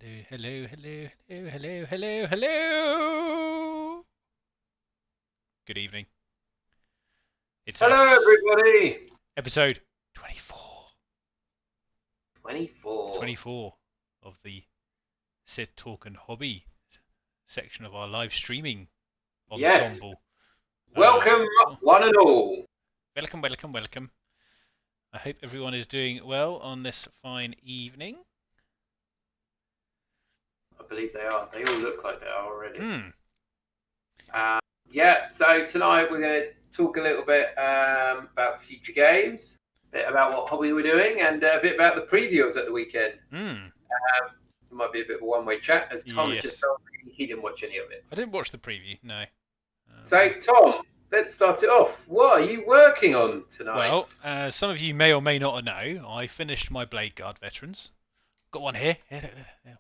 Hello, hello, hello, hello, hello, hello. Good evening. It's Hello, us. everybody. Episode 24. 24. 24 of the Sit, Talk and Hobby section of our live streaming Yes. ensemble. Welcome, one and all. Welcome, welcome, welcome. I hope everyone is doing well on this fine evening. I believe they are. They all look like they are already. Hmm. So tonight we're going to talk a little bit about future games, a bit about what hobby we're doing, and a bit about the previews at the weekend. It might be a bit of a one-way chat, as Tom has just told me he didn't watch any of it. I didn't watch the preview, no. So, Tom, let's start it off. What are you working on tonight? Well, as some of you may or may not know, I finished my Blade Guard veterans. Got one here.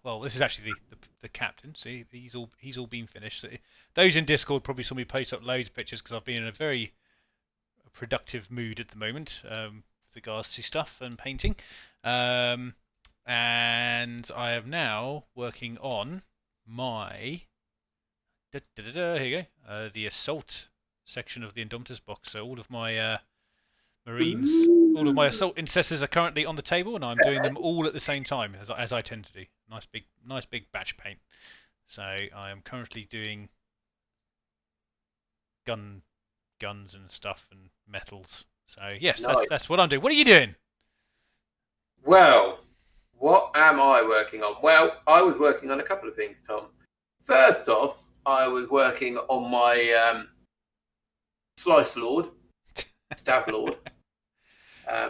Well, this is actually the captain. See, he's all been finished. So those in Discord probably saw me post up loads of pictures because I've been in a very productive mood at the moment with regards to stuff and painting. And I am now working on my here you go, the assault section of the Indomitus box. So all of my Marines, all of my assault intercessors are currently on the table, and I'm doing them all at the same time, as I tend to do. Nice big batch paint. So I am currently doing guns and stuff and metals. So yes, Nice. that's what I'm doing. What are you doing? Well, what am I working on? Well, I was working on a couple of things, Tom. First off, I was working on my Slice Lord, Stab Lord.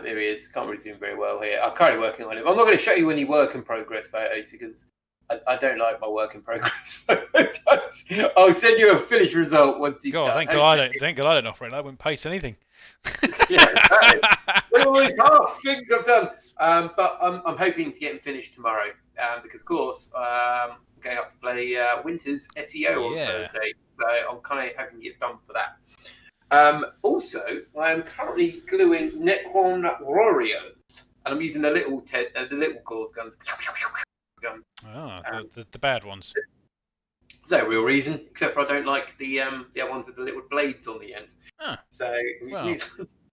Here he is. Can't really zoom very well here. I'm currently working on him. I'm not going to show you any work in progress photos because I don't like my work in progress. I'll send you a finished result once he's done. Thank God I don't operate. I wouldn't paste anything. Yeah, exactly. Look at all these half things I've done. But I'm hoping to get him finished tomorrow because, of course, I'm going up to play Winter's SEO on Thursday. So I'm kind of hoping to get done for that. Also, I am currently gluing Necron warriors, and I'm using the little cause guns. The bad ones. There's no real reason, except for I don't like the other ones with the little blades on the end. So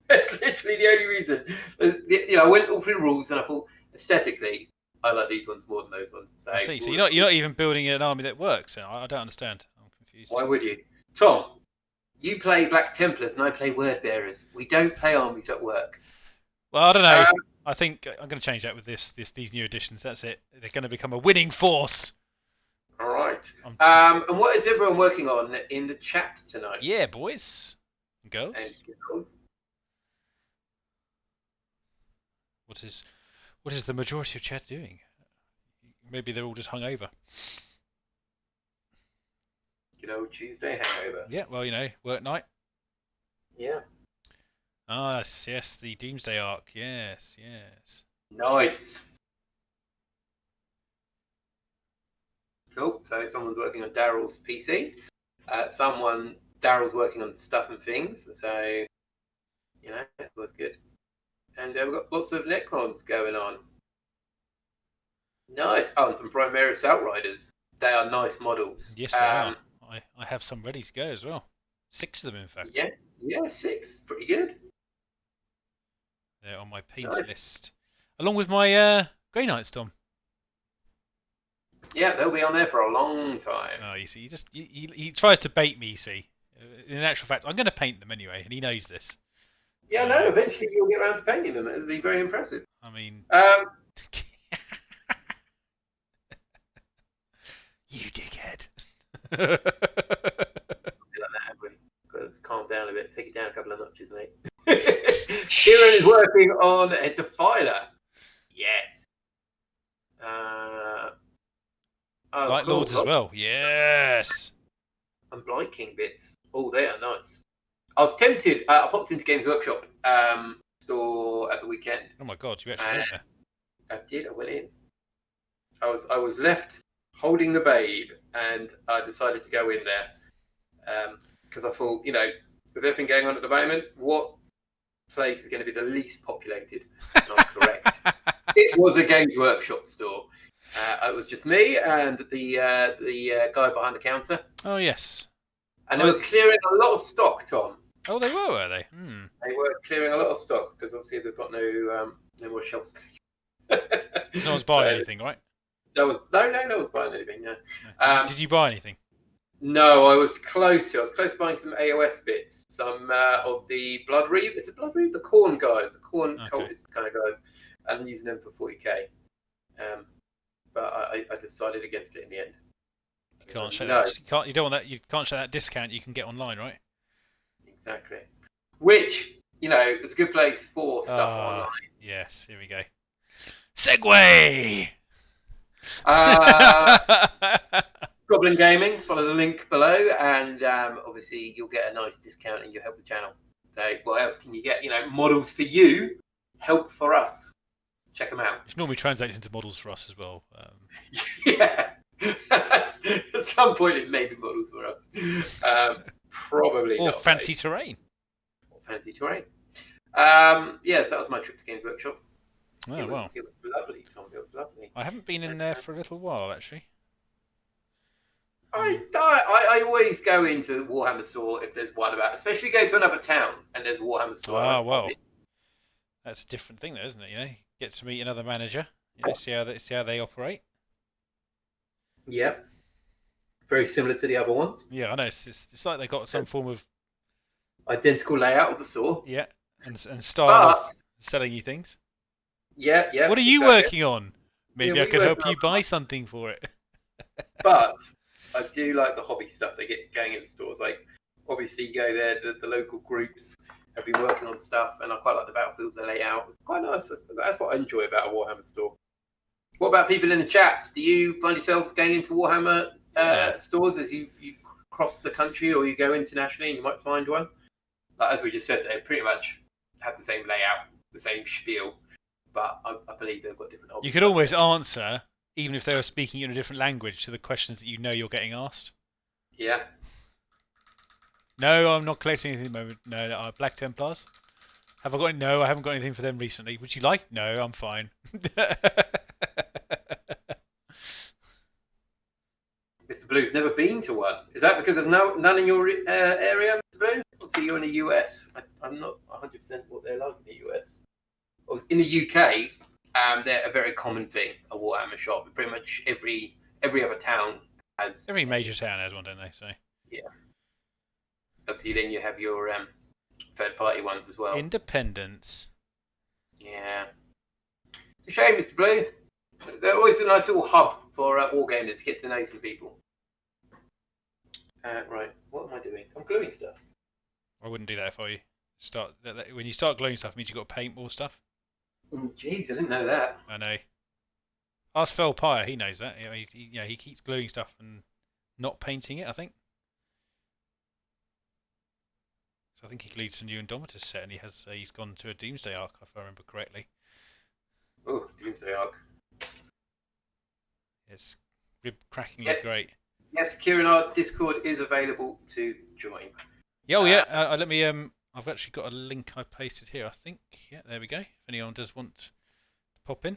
literally the only reason. I went all through the rules and I thought aesthetically, I like these ones more than those ones. So, I see. So you're not even building an army that works. I don't understand. I'm confused. Why would you, Tom? You play Black Templars and I play Word Bearers. We don't play armies that work. Well, I don't know. I think I'm going to change that with these new additions. That's it. They're going to become a winning force. All right. And what is everyone working on in the chat tonight? Yeah, boys and girls. What is the majority of chat doing? Maybe they're all just hungover. Tuesday hangover. Yeah, well, work night. Yeah. Ah, yes, the Doomsday Arc. Yes. Nice. Cool. So someone's working on Daryl's PC. Daryl's working on stuff and things. So, that's good. And we've got lots of Necrons going on. Nice. Oh, and some Primaris Outriders. They are nice models. Yes, they are. I have some ready to go as well. 6 of them, in fact. Yeah, 6. Pretty good. They're on my paint list. Along with my Grey Knights, Tom. Yeah, they'll be on there for a long time. Oh, you see, he tries to bait me, you see. In actual fact, I'm going to paint them anyway, and he knows this. Yeah, no, eventually you'll get around to painting them. It'll be very impressive. I mean... You dickhead. Let's calm down a bit. Take it down a couple of notches, mate. Kieran is working on a Defiler. Yes. Light cool. Lords as well. Yes. And Blight King bits. Oh, they are nice. I was tempted. I popped into Games Workshop store at the weekend. Oh my God, you actually went there. I did. I went in. I was left holding the babe, and I decided to go in there because I thought, with everything going on at the moment, what place is going to be the least populated? And I'm correct. It was a Games Workshop store. It was just me and the guy behind the counter, Oh yes. and they were clearing a lot of stock, Tom. Oh, they were they? Hmm. They were clearing a lot of stock because obviously they've got no more shelf space. No one's buying anything, right? No one's buying anything. No. Did you buy anything? No, I was close to. I was close to buying some AOS bits, some of the Blood Reap. Is it Blood Reap? The Corn guys, the Corn cultist kind of guys, and I'm using them for 40k. But I decided against it in the end. You can't show that. You don't want that. You can't show that discount you can get online, right? Exactly. Which is a good place for stuff online. Yes. Here we go. Segway. Goblin Gaming, follow the link below, and obviously you'll get a nice discount and you'll help the channel. So what else can you get? Models for you, help for us. Check them out. It's normally translated into models for us as well. Yeah. At some point it may be models for us. Probably or not. Fancy terrain. Or fancy terrain. So that was my trip to Games Workshop. Oh, It was wow. lovely, Tom. It was lovely. I haven't been in there for a little while, actually. I always go into Warhammer store if there's one about, especially go to another town and there's a Warhammer store. Ah, well, that's a different thing, though, isn't it? Get to meet another manager, see how they operate. Yep. Very similar to the other ones. Yeah, I know. It's like they got some form of identical layout of the store. Yeah, and style of selling you things. Yeah. What are you working on? Maybe I can help you buy something for it. But I do like the hobby stuff they get going in the stores. Like, obviously, you go there, the local groups have been working on stuff, and I quite like the battlefields they lay out. It's quite nice. That's what I enjoy about a Warhammer store. What about people in the chats? Do you find yourselves going into Warhammer stores as you cross the country or you go internationally and you might find one? Like, as we just said, they pretty much have the same layout, the same spiel, but I believe they've got different hobbies. You could always answer, even if they were speaking in a different language, to the questions that you know you're getting asked. Yeah. No, I'm not collecting anything at the moment. No, Black Templars. Have I got any? No, I haven't got anything for them recently. Would you like? No, I'm fine. Mr. Blue's never been to one. Is that because there's none in your area, Mr. Blue? Obviously, you're in the US. I'm not 100% what they're like in the US. In the UK, they're a very common thing, a Warhammer shop. Pretty much every other town has... Every major town has one, don't they? So. Yeah. Obviously, then you have your third-party ones as well. Independence. Yeah. It's a shame, Mr. Blue. They're always a nice little hub for wargamers to get to know some people. Right, what am I doing? I'm gluing stuff. I wouldn't do that if I when you start gluing stuff, it means you've got to paint more stuff. Jeez, I didn't know that. I know. Ask Fel Pyre, he knows that. He keeps gluing stuff and not painting it, I think. So I think he leads a new Indomitus set, and he's gone to a Doomsday Arc, if I remember correctly. Oh, Doomsday Arc. It's rib-crackingly great. Yes, Kieran, our Discord is available to join. Oh yeah, let me. I've actually got a link I pasted here, I think. Yeah, there we go. If anyone does want to pop in.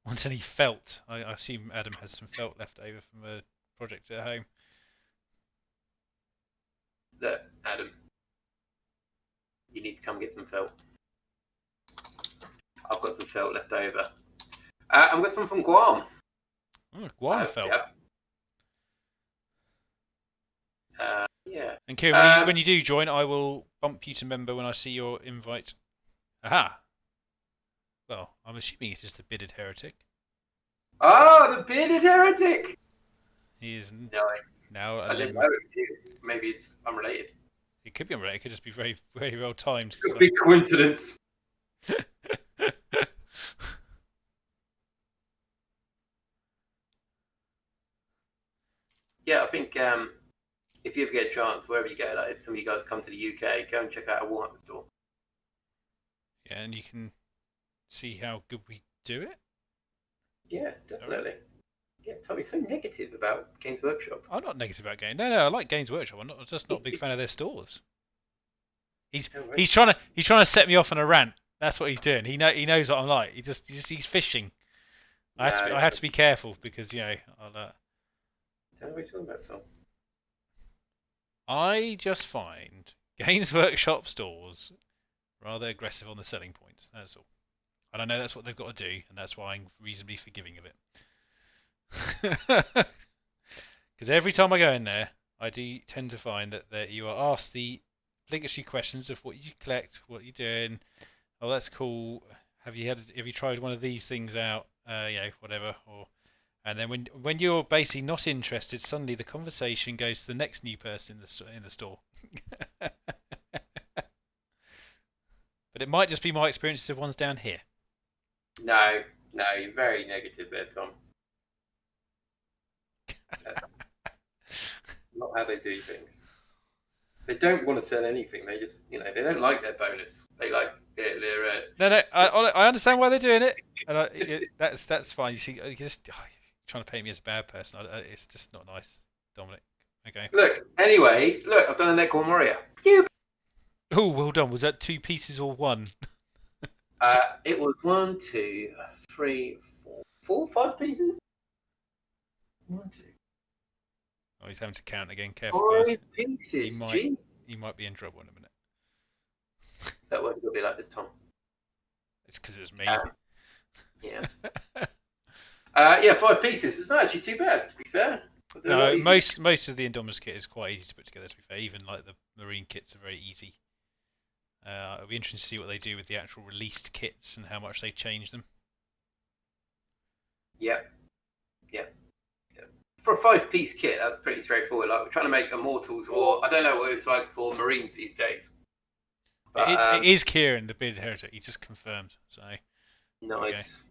Want any felt? I assume Adam has some felt left over from a project at home. Look, Adam, you need to come get some felt. I've got some felt left over. I've got some from Guam. Oh, Guam felt. Yeah. And Kieran, when you do join, I will bump you to member when I see your invite. Aha! Well, I'm assuming it is the Bearded Heretic. Oh, the Bearded Heretic! He is nice. Now. I didn't know it was you. Maybe it's unrelated. It could be unrelated. It could just be very, very well timed. It's a big coincidence. Yeah, I think if you ever get a chance, wherever you go, like if some of you guys come to the UK, go and check out a Warhammer store. Yeah, and you can see how good we do it. Yeah, definitely. Yeah, Tom, you're so negative about Games Workshop. I'm not negative about Games. No, I like Games Workshop. I'm just not a big fan of their stores. He's trying to set me off on a rant. That's what he's doing. He knows what I'm like. He's fishing. I had to be careful because I'll. Tell me what you're talking about, Tom. I just find Games Workshop stores rather aggressive on the selling points. That's all. And I know that's what they've got to do, and that's why I'm reasonably forgiving of it. Because every time I go in there, I do tend to find that you are asked the obligatory questions of what you collect, what you're doing. Oh, that's cool. Have you tried one of these things out? Whatever. And then when you're basically not interested, suddenly the conversation goes to the next new person in the store. But it might just be my experiences of ones down here. No, you're very negative there, Tom. That's not how they do things. They don't want to sell anything. They just, they don't like their bonus. They like their. No. I understand why they're doing it, and that's fine. You see, you're just trying to paint me as a bad person. It's just not nice, Dominic. Okay. Look. Anyway, I've done a Necron warrior. Oh, well done. Was that 2 pieces or 1? It was 1, 2, 3, 4, 5 pieces. 1, 2. Oh, he's having to count again. Careful, 5 guys. pieces. He might be in trouble in a minute. That won't be like this, Tom. It's because it's me. Yeah. Yeah, 5 pieces. It's not actually too bad, to be fair. No, most of the Indominus kit is quite easy to put together, to be fair. Even like the Marine kits are very easy. It'll be interesting to see what they do with the actual released kits and how much they change them. Yep. For a 5-piece kit, that's pretty straightforward. Like we're trying to make Immortals, or I don't know what it's like for Marines these days. But, it is Kieran, the bearded heretic. He's just confirmed. So nice.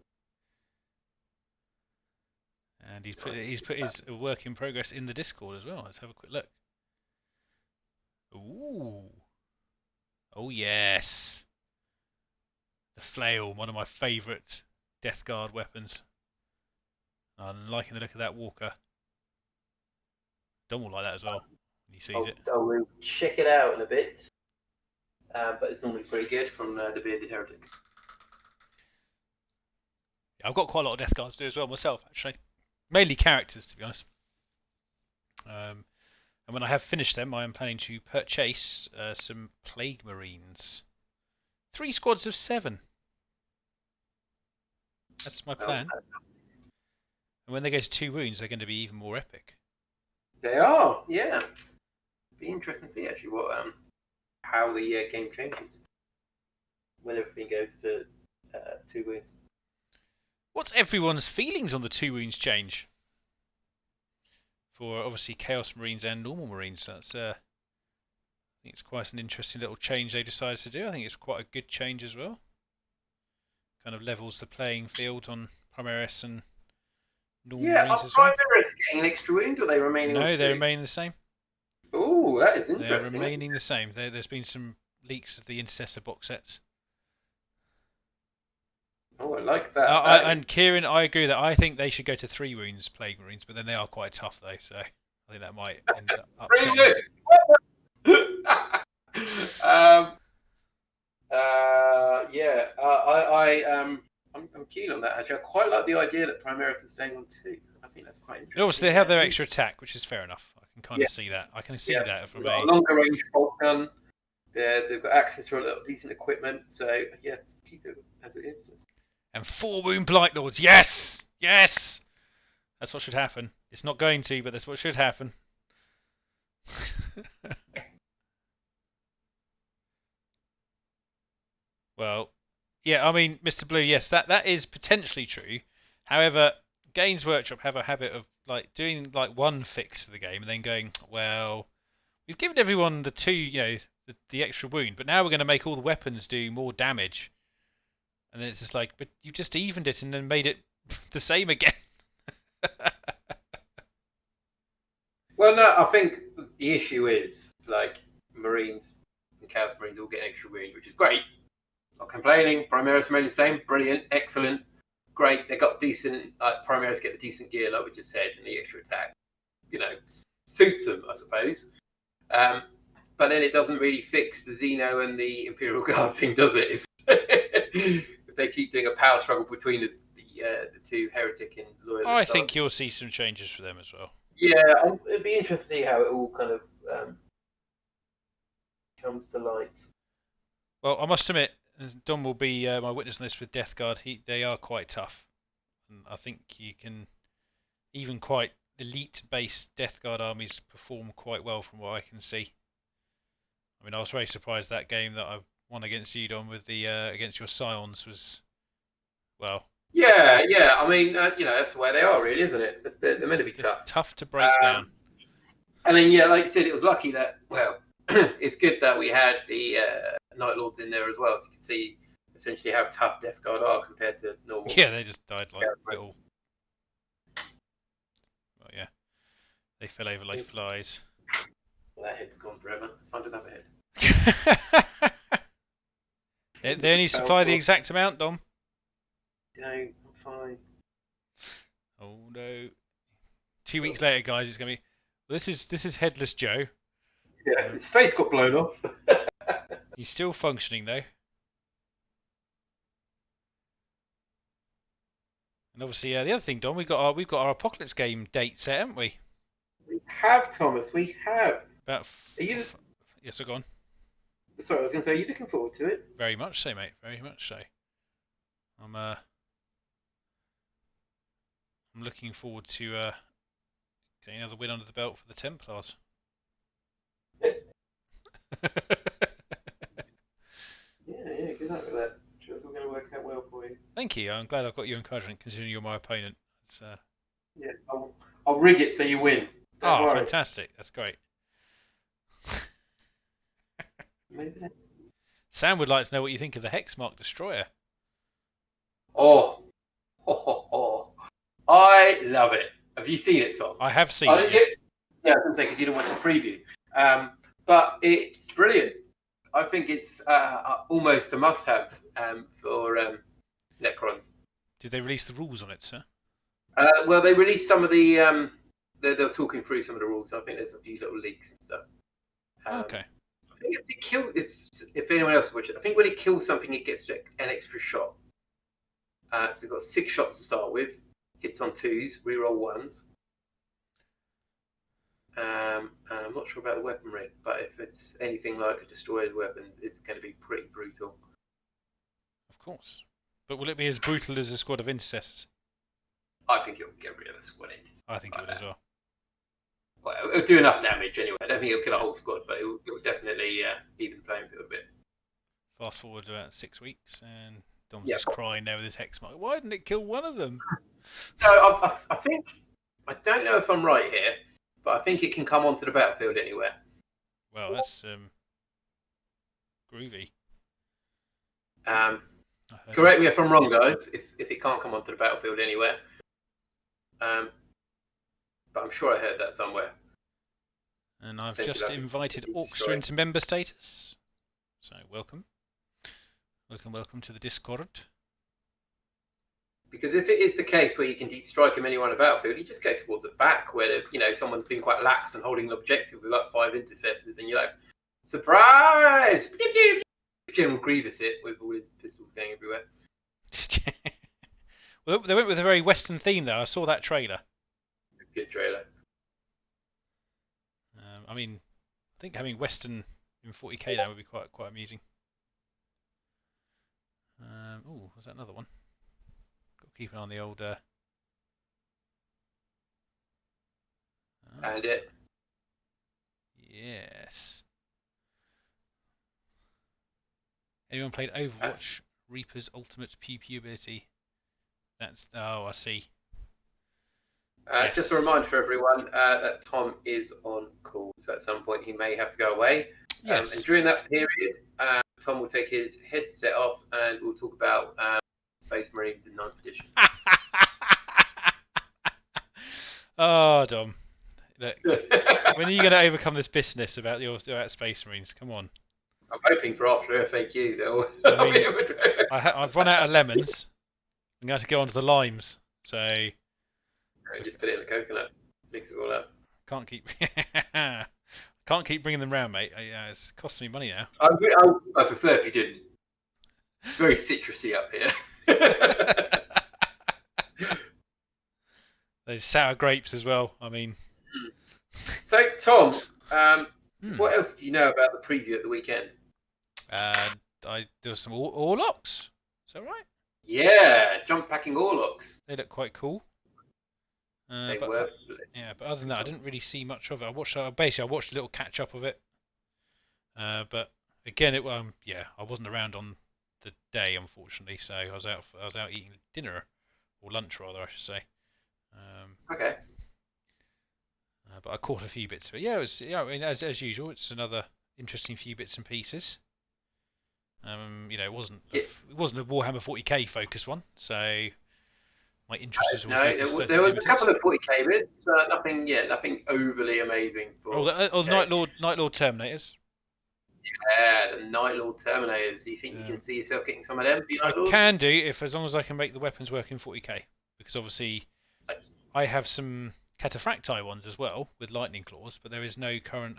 And he's put his work in progress in the Discord as well. Let's have a quick look. Ooh. Oh yes. The flail, one of my favourite Death Guard weapons. I'm liking the look of that walker. Dom will like that as well when he sees it. We'll check it out in a bit. But it's normally pretty good from the bearded heretic. Yeah, I've got quite a lot of Death Guards to do as well myself, actually. Mainly characters, to be honest. And when I have finished them, I am planning to purchase some Plague Marines. 3 squads of 7. That's my plan. And when they go to 2 wounds, they're going to be even more epic. They are, yeah. Be interesting to see actually how the game changes when everything goes to 2 wounds. What's everyone's feelings on the 2 wounds change? For obviously Chaos Marines and normal Marines. That's I think it's quite an interesting little change they decided to do. I think it's quite a good change as well. Kind of levels the playing field on Primaris and normal Marines as well. Are Primaris getting an extra wound, or are they remaining? No, they remain the same. Oh, that is interesting. They're remaining the same. There's been some leaks of the Intercessor box sets. Oh, I like that. And Kieran, I agree that I think they should go to 3 wounds Plague Marines, but then they are quite tough though, so I think that might end up upsetting. I'm keen on that actually. I quite like the idea that Primaris is staying on 2. I think that's quite interesting. Also, they have their extra attack, which is fair enough. I can kind of see that. I can see that from a longer range bolt gun. They've got access to a lot of decent equipment, so yeah, just keep it as it is. And 4 wound Blight Lords, yes! Yes! That's what should happen. It's not going to, but that's what should happen. Well, yeah, I mean, Mr. Blue, yes, that is potentially true. However, Games Workshop have a habit of like doing like one fix to the game and then going, well, we've given everyone the 2, the extra wound, but now we're going to make all the weapons do more damage. And then it's just like, but you just evened it and then made it the same again. Well, no, I think the issue is like Marines and Chaos Marines all get an extra wound, which is great. Not complaining. Primaris remain the same. Brilliant, excellent, great. They got decent. Primaris get the decent gear, like we just said, and the extra attack. Suits them, I suppose. But then it doesn't really fix the Xeno and the Imperial Guard thing, does it? if they keep doing a power struggle between the two heretic and loyalist. I think you'll see some changes for them as well. Yeah, it'd be interesting to see how it all kind of comes to light. Well, I must admit, Dom will be my witness on this with Death Guard. They are quite tough. And I think you can even quite elite-based Death Guard armies perform quite well from what I can see. I mean, I was very surprised that game that I won against you, Dom, with the against your Scions was, well. Yeah. I mean, that's the way they are, really, isn't it? They're meant to be tough. Tough to break down. And then, yeah, like you said, it was lucky that, well, it's good that we had the Night Lords in there as well, so you can see essentially how tough Death Guard are compared to normal. Yeah, they just died like little. Well, yeah, they fell over like flies. Well, that head's gone forever. Let's find another head. They only supply the exact amount, Dom. No, I'm fine. Oh no! 2 weeks later, guys, it's gonna be. This is Headless Joe. Yeah, his face got blown off. He's still functioning though. And obviously, the other thing, Dom, we've got our Apocalypse game date set, haven't we? We have, Thomas. We have. About. Are you? Yes, so go on. Sorry, I was going to say, are you looking forward to it? Very much so, mate. Very much so. I'm looking forward to getting another win under the belt for the Templars. Yeah, good luck with that. I'm sure it's all going to work out well for you. Thank you. I'm glad I've got your encouragement, considering you're my opponent. It's, Yeah, I'll rig it so you win. Don't worry. Fantastic. That's great. Maybe that's... Sam would like to know what you think of the Hexmark Destroyer. Oh. I love it. Have you seen it, Tom? I have seen it. Yes. Yeah, I was going to say, because you didn't watch the preview. But it's brilliant. I think it's almost a must-have for Necrons. Did they release the rules on it, sir? Well, they released some of the... They're talking through some of the rules. I think there's a few little leaks and stuff. Okay. I think if they kill... If anyone else watches it, I think when it kills something, it gets an extra shot. So we've got 6 shots to start with. Hits on 2s, reroll 1s. And I'm not sure about the weapon rate, but if it's anything like a destroyer's weapon, it's going to be pretty brutal. Of course. But will it be as brutal as a squad of intercessors? I think it'll get rid of a squad. I think it would as well. Well, it'll do enough damage anyway. I don't think it'll kill a whole squad, but it'll definitely even the playing field a bit. Fast forward about 6 weeks, and Dom's just crying there with his Hexmark. Why didn't it kill one of them? No, I think... I don't know if I'm right here, but I think it can come onto the battlefield anywhere. Well, that's groovy. Correct me if I'm wrong, guys, if it can't come onto the battlefield anywhere. But I'm sure I heard that somewhere. And I've just invited Orkstra into member status. So welcome. Welcome to the Discord. Because if it is the case where you can deep strike him anywhere on the battlefield, you just go towards the back where someone's been quite lax and holding an objective with like 5 intercessors, and you're like, surprise! General Grievous it with all his pistols going everywhere. Well, they went with a very Western theme though. I saw that trailer. Good trailer. I mean, I think having Western in 40k now would be quite amusing. Oh, was that another one? Got to keep an eye on the old. And it. Yes. Anyone played Overwatch? Reaper's ultimate pew ability. That's I see. Yes. Just a reminder for everyone that Tom is on call, so at some point he may have to go away. Yes. And during that period, Tom will take his headset off and we'll talk about Space Marines in 9th edition. Oh, Dom. Look, when are you going to overcome this business about Space Marines? Come on. I'm hoping for after FAQ though. I've run out of lemons. I'm going to go on to the limes. So just put it in the coconut, mix it all up. Can't keep bringing them round, mate. It's costing me money now. I prefer if you didn't. It's very citrusy up here. Those sour grapes as well. I mean, So, Tom, hmm. what else do you know about the preview at the weekend? There was some Orlocks. Is that right? Yeah, jump packing Orlocks. They look quite cool. They But were. but other than that, I didn't really see much of it. I watched basically I watched a little catch up of it. But again, I wasn't around on the day, unfortunately. So I was out eating dinner or lunch rather, I should say. Okay. But I caught a few bits of it. Yeah, it was. Yeah, I mean, as usual, it's another interesting few bits and pieces. It wasn't Yeah. it wasn't a Warhammer 40k focused one, so my interest was No, there was a couple of 40k bits, nothing overly amazing. Night Lord Terminators. Yeah, the Night Lord Terminators. Do you think you can see yourself getting some of them? I can do as long as I can make the weapons work in 40k, because obviously I have some cataphracti ones as well with lightning claws, but there is no current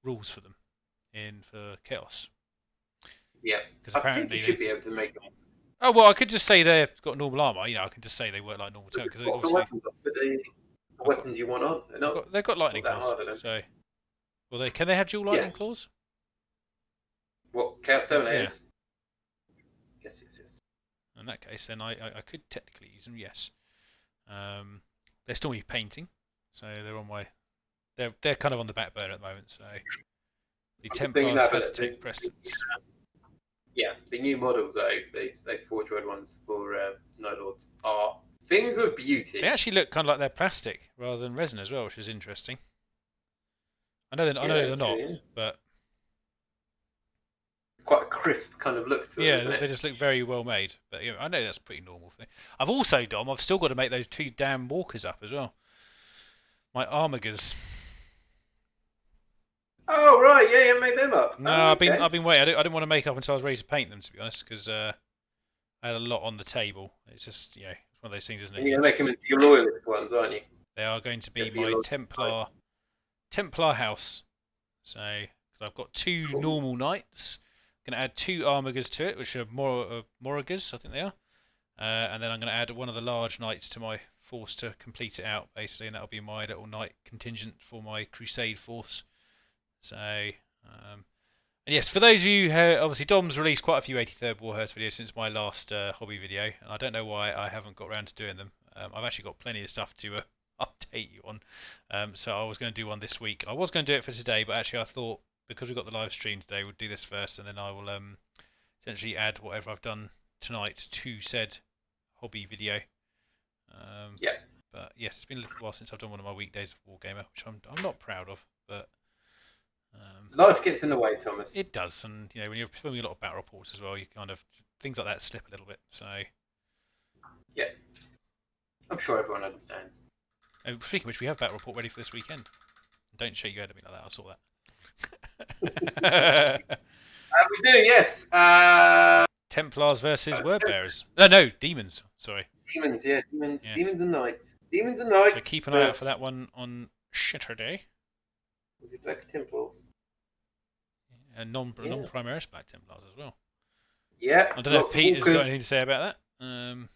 rules for them for chaos. Yeah, I think you should be able to make them. Oh well, I could just say they've got normal armor. I can just say they work like normal terms because Lots of weapons, but the weapons you want on, they've got lightning claws. So, can they have dual lightning claws? What Chaos Terminators? Yeah. Yes. In that case, then I could technically use them. Yes. They're still me painting, so they're on my. They're kind of on the back burner at the moment. So the Templars had to take precedence. Yeah, the new models though, those Forge World ones for Night Lords are things of beauty. They actually look kind of like they're plastic rather than resin as well, which is interesting. I know they're not, but it's quite a crisp kind of look to it. Yeah, they just look very well made. But I know that's a pretty normal thing. I've still got to make those 2 damn walkers up as well. My armigers. Oh right, yeah, you made them up. No, I've been waiting. I didn't want to make up until I was ready to paint them, to be honest, because I had a lot on the table. It's just it's one of those things, isn't it? And you're going to make them into your loyalist ones, aren't you? They are going to be my Templar house. So, because I've got 2 normal knights, I'm going to add 2 armigers to it, which are Morrigers, I think they are. And then I'm going to add one of the large knights to my force to complete it out, basically, and that'll be my little knight contingent for my crusade force. So, and yes, for those of you who, obviously Dom's released quite a few 83rd Warhearts videos since my last hobby video, and I don't know why I haven't got around to doing them. I've actually got plenty of stuff to update you on, so I was going to do one this week. I was going to do it for today, but actually I thought, because we've got the live stream today, we'll do this first, and then I will essentially add whatever I've done tonight to said hobby video. But yes, it's been a little while since I've done one of my weekdays of Wargamer, which I'm not proud of, but life gets in the way, Thomas. It does, and when you're filming a lot of battle reports as well, you kind of things like that slip a little bit. So yeah, I'm sure everyone understands. And speaking of which, we have battle report ready for this weekend. Don't shake your head at me like that. I saw that. We do, yes. Templars versus Wordbearers. No, demons. Sorry. Demons, yeah, demons, yes. Demons and knights. Demons and knights. So keep an eye out for that one on Saturday. Was it Black Templars? And non-Primaris Black Templars as well. Yeah. I don't know if Peter's got anything to say about that.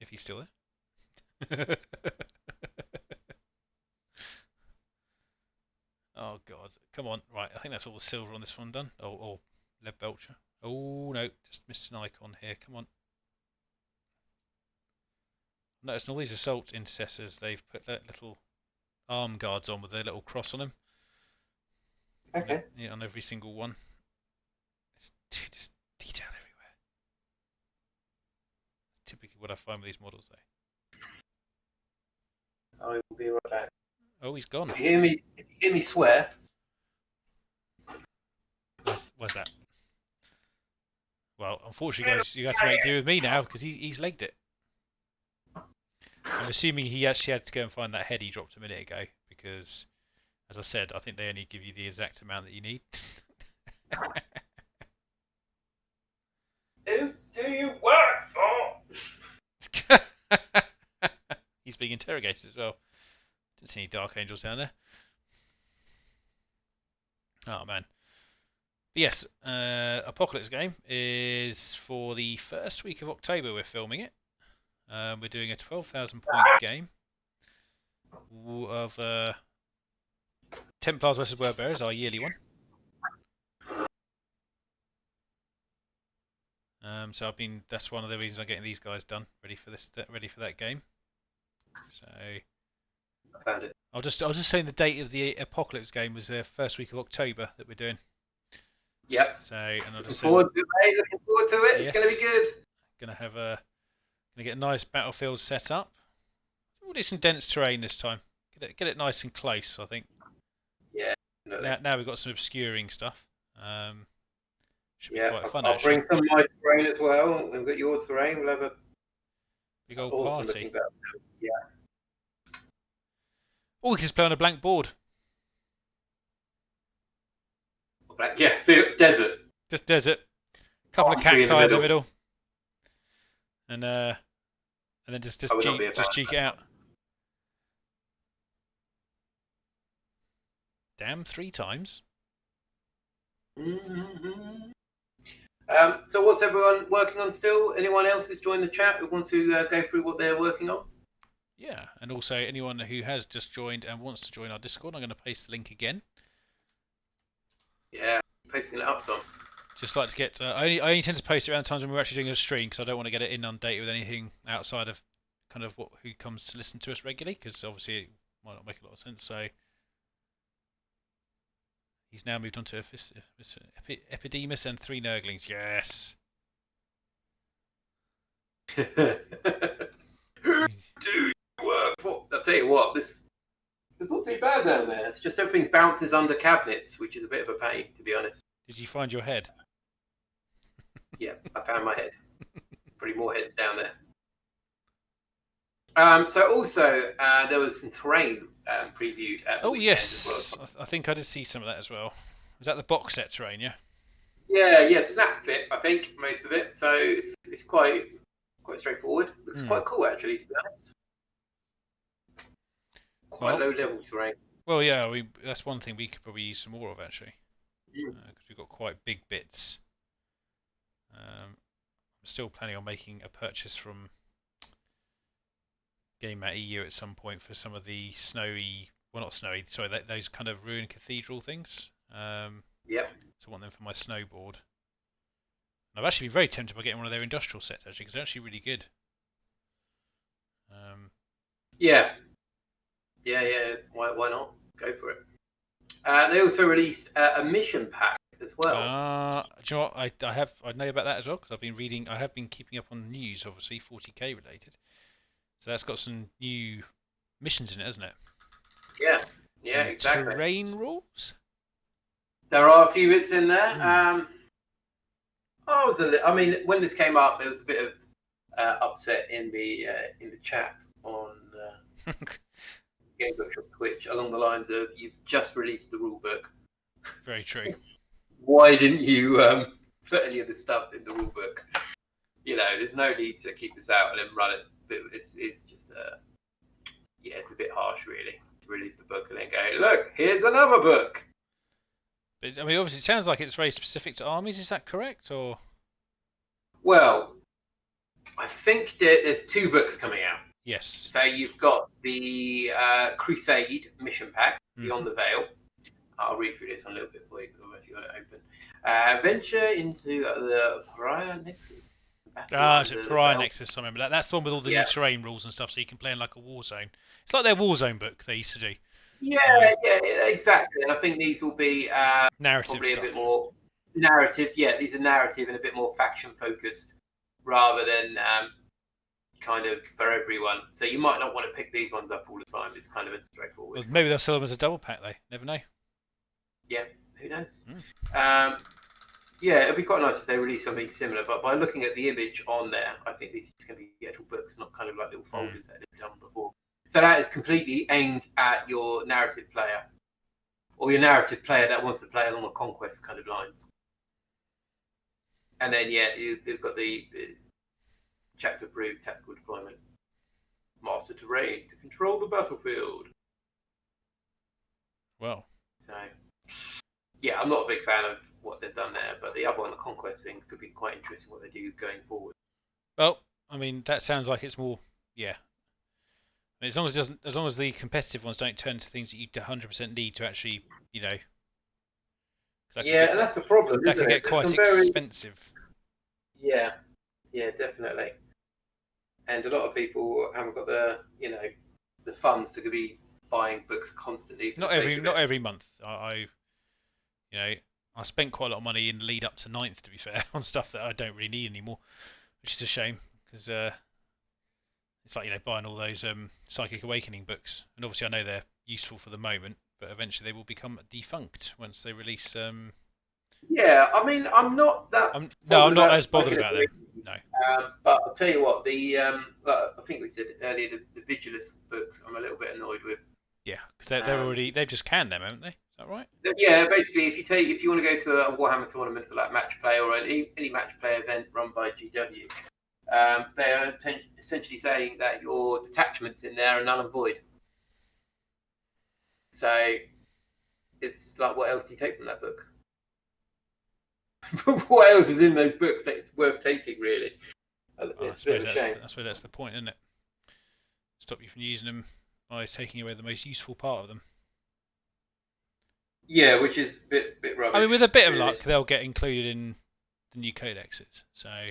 If he's still there. Oh god, come on. Right, I think that's all the silver on this one done. Oh, lead belcher. Oh no, just missed an icon here. Come on. Notice all these assault intercessors, they've put that little arm guards on with their little cross on them. Okay. Yeah, on every single one. It's just detail everywhere. Typically what I find with these models, though. I will be right back. Oh, he's gone. If you hear me swear. Where's that? Well, unfortunately, guys, you have to make do with me now because he's legged it. I'm assuming he actually had to go and find that head he dropped a minute ago because, as I said, I think they only give you the exact amount that you need. Who do you work for? He's being interrogated as well. Didn't see any Dark Angels down there. Oh man. yes, Apocalypse game is for the first week of October. We're filming it. We're doing a 12,000 point game of Templars versus Wordbearers, our yearly one. So that's one of the reasons I'm getting these guys done, ready for that game. So I found it. I was just saying the date of the Apocalypse game was the first week of October that we're doing. Yep. So and I'll Looking just forward to it, mate. Looking forward to it. Yes. It's going to be good. Gonna get a nice battlefield set up. We'll do some dense terrain this time. Get it nice and close, I think. Yeah. Now we've got some obscuring stuff. Should be Yeah, quite fun I'll actually. bring some of my terrain as well. We've got your terrain. We'll have a Big old awesome party. looking battlefield. Yeah. Or we can just play on a blank board. Yeah, desert. Just desert. Couple of cacti in the middle. And then just cheek it out. Damn, 3 times. Mm-hmm. So what's everyone working on still? Anyone else who's joined the chat who wants to go through what they're working on? Yeah, and also anyone who has just joined and wants to join our Discord, I'm going to paste the link again. Yeah, posting it up, Tom. Just like to get. I only tend to post it around times when we're actually doing a stream because I don't want to get it inundated with anything outside of kind of who comes to listen to us regularly, because obviously it might not make a lot of sense. So he's now moved on to Epidemus and 3 Nurglings. Yes. Who do you work for? I'll tell you what, it's not too bad down there. It's just everything bounces under cabinets, which is a bit of a pain, to be honest. Did you find your head? Yeah, I found my head. Pretty more heads down there. So also there was some terrain previewed at the weekend yes, as well. I think I did see some of that as well. Was that the box set terrain? Yeah. Yeah, snap fit. I think most of it. So it's quite straightforward. Looks quite cool actually, to be honest. Quite low level terrain. Well, yeah, that's one thing we could probably use some more of actually, because we've got quite big bits. I'm still planning on making a purchase from Game.eu at some point for some of the those kind of ruined cathedral things. Yep. So I want them for my snowboard. And I've actually been very tempted by getting one of their industrial sets actually, because they're actually really good. Yeah. Why not? Go for it. They also released a mission pack as well. Do you know what? I know about that as well because I've been reading. I have been keeping up on news, obviously 40k related. So that's got some new missions in it, hasn't it? Yeah, exactly. Terrain rules. There are a few bits in there. When this came up, there was a bit of upset in the chat on Game Bookshop Twitch along the lines of, "You've just released the rulebook. Very true. Why didn't you put any of the stuff in the rulebook? There's no need to keep this out and then run it. But it's just it's a bit harsh, really, to release the book and then go, look, here's another book." But I mean, obviously, it sounds like it's very specific to armies. Is that correct, or? Well, I think there's 2 books coming out. Yes. So you've got the Crusade mission pack, Beyond the Veil. I'll read through this one a little bit for you because I've actually got it open. Venture into the Pariah Nexus. It's a Pariah Nexus. I remember that. That's the one with all the new terrain rules and stuff, so you can play in like a war zone. It's like their war zone book they used to do. Yeah, exactly. And I think these will be narrative probably stuff. A bit more narrative. Yeah, these are narrative and a bit more faction focused rather than kind of for everyone. So you might not want to pick these ones up all the time. It's kind of a straightforward. Well, maybe they'll sell them as a double pack, though. Never know. Yeah, who knows? It'd be quite nice if they release something similar. But by looking at the image on there, I think these are going to be actual books, not kind of like little folders that they've done before. So that is completely aimed at your narrative player, or your narrative player that wants to play along the conquest kind of lines. And then you've got the chapter approved tactical deployment, master terrain to control the battlefield. Well. So yeah, I'm not a big fan of what they've done there, but the other one, the Conquest thing, could be quite interesting what they do going forward. Well, I mean, that sounds like it's more, yeah. I mean, as long as it doesn't, as long as the competitive ones don't turn into things that you 100% need to actually, you know, 'cause Yeah, and that's the problem, that isn't can it? get quite expensive. Yeah, yeah, definitely. And a lot of people haven't got the, the funds to be buying books constantly for the sake of Not it. every month. You know, I spent quite a lot of money in the lead up to ninth, to be fair, on stuff that I don't really need anymore, which is a shame because it's like, you know, buying all those Psychic Awakening books, and obviously I know they're useful for the moment, but eventually they will become defunct once they release. Yeah, I mean, I'm not that I'm bothered not about as bothered Psychic about them. Awakening. No. But I'll tell you what, I think we said earlier, the Vigilus books, I'm a little bit annoyed with. Yeah, because they've just canned them, haven't they? Is that right? Yeah, basically, if you want to go to a Warhammer tournament for like match play or any match play event run by GW, they are essentially saying that your detachments in there are null and void. So it's like, what else do you take from that book? What else is in those books that it's worth taking, really? It's a bit of a shame. I suppose that's the point, isn't it? Stop you from using them by taking away the most useful part of them. Yeah, which is a bit rubbish. I mean, with a bit of really. luck, they'll get included in the new codexes. So,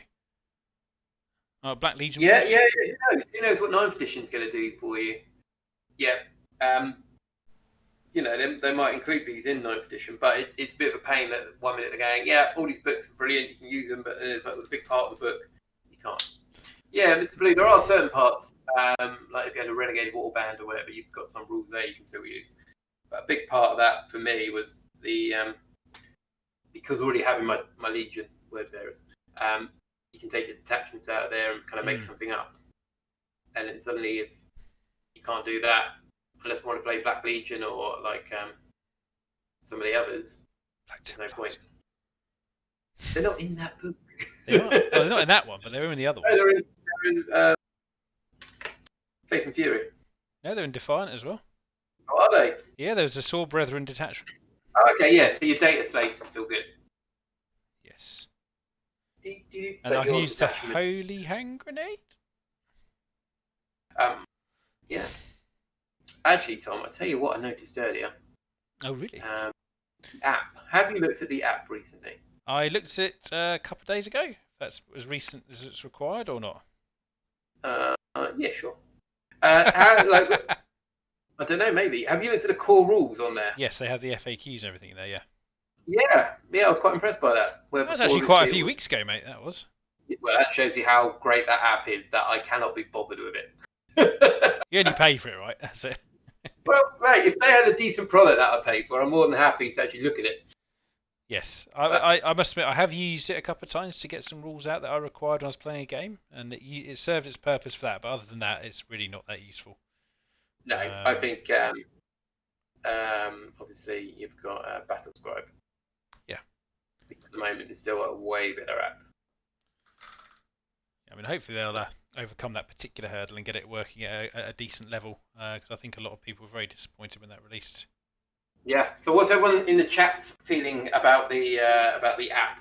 Black Legion. Yeah. Who knows what 9th edition's going to do for you? Yeah. They might include these in 9th edition, but it's a bit of a pain that 1 minute they're going, yeah, all these books are brilliant, you can use them, but then it's like, with a big part of the book, you can't. Yeah, Mr. Blue, there are certain parts, like if you had a Renegade Warband or whatever, you've got some rules there you can still use. But a big part of that for me was because already having my Legion word bearers, you can take the detachments out of there and kind of make something up. And then suddenly, if you can't do that, unless I want to play Black Legion or like some of the others, there's no point. They're not in that book. They are. Well, they're not in that one, but they're in the other one. They're in Faith and Fury. No, they're in Defiant as well. Oh, are they? Yeah, there's a Sword Brethren detachment. Oh, okay, yeah, so your data slates are still good. Yes. And I used the Holy Hand Grenade? Yeah. Actually, Tom, I'll tell you what I noticed earlier. Oh, really? App. Have you looked at the app recently? I looked at it a couple of days ago. That's as recent as it's required or not? Yeah, sure. I don't know, maybe. Have you looked at the core rules on there? Yes, they have the FAQs and everything in there, yeah. Yeah, I was quite impressed by that. That was actually quite a few weeks ago, mate, that was. Well, that shows you how great that app is, that I cannot be bothered with it. You only pay for it, right? That's it. Well, mate, if they had a decent product that I paid for, I'm more than happy to actually look at it. Yes, I must admit, I have used it a couple of times to get some rules out that I required when I was playing a game, and it served its purpose for that, but other than that, it's really not that useful. No, I think, obviously, you've got Battle Scribe. Yeah. At the moment, it's still a way better app. I mean, hopefully they'll overcome that particular hurdle and get it working at a decent level, because I think a lot of people were very disappointed when that released. Yeah. So, what's everyone in the chat feeling about the app?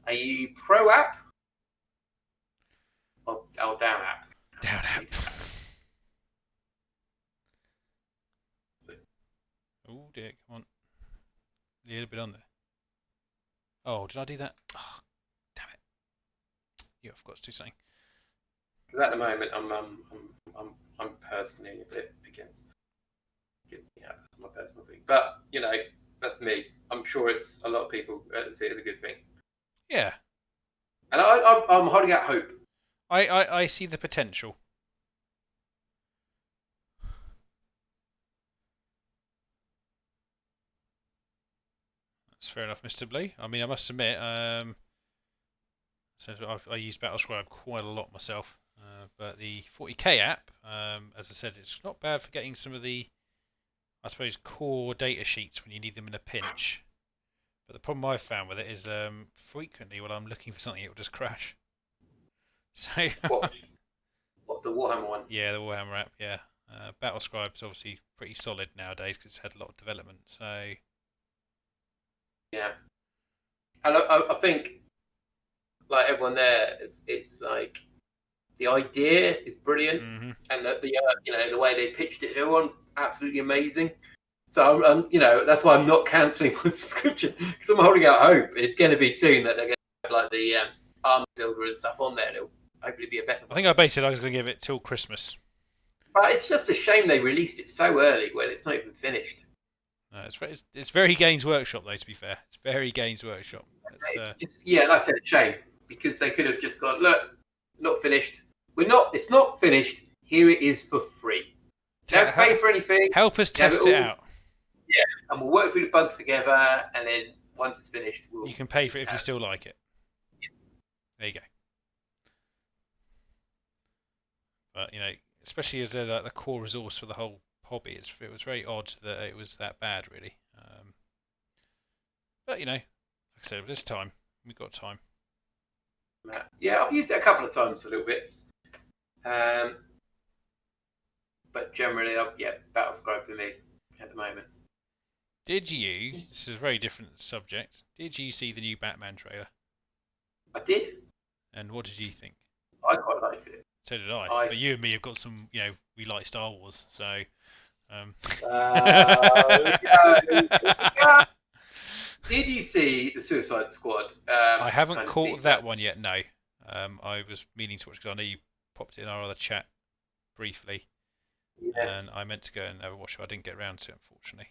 Are you pro app or down app? Down app. Oh dear, come on. A little bit on there. Oh, did I do that? Oh, damn it. Yeah, I forgot to do something. Because at the moment, I'm personally a bit against the app. That's my personal thing. But that's me. I'm sure it's a lot of people see it as a good thing. Yeah. And I'm holding out hope. I see the potential. That's fair enough, Mr. Blue. I mean, I must admit, so I use Battlescribe quite a lot myself, but the 40k app, as I said, it's not bad for getting some of the, I suppose, core data sheets when you need them in a pinch. But the problem I've found with it is frequently when I'm looking for something, it will just crash. So what the Warhammer one? Yeah, the Warhammer app. Yeah, Battlescribe is obviously pretty solid nowadays because it's had a lot of development. So And I think, like everyone there, it's like the idea is brilliant, and the way they pitched it, everyone absolutely amazing. So that's why I'm not cancelling my subscription, because I'm holding out hope. It's going to be soon that they're going to have like the army builder and stuff on there. It'll hopefully be a better one. I think I basically I was going to give it till Christmas. But it's just a shame they released it so early when it's not even finished. It's very Games Workshop though. To be fair, it's very Games Workshop. Like I said, a shame, because they could have just gone, look, not finished. It's not finished. Here it is for free. You don't have to pay for anything. Help us test it out. Yeah, and we'll work through the bugs together, and then once it's finished, you can pay for it if you still like it. Yeah. There you go. But especially as the core resource for the whole hobby, it was very odd that it was that bad, really. But like I said, this time we've got time. Yeah, I've used it a couple of times for little bits. But generally, Battlescribe for me at the moment. Did you? This is a very different subject. Did you see the new Batman trailer? I did. And what did you think? I quite liked it. So did I. But you and me have got some. We like Star Wars, so. Did you see the Suicide Squad? I haven't caught that one yet. No. I was meaning to watch because I know you popped it in our other chat briefly, and I meant to go and have a watch it. I didn't get around to it, unfortunately.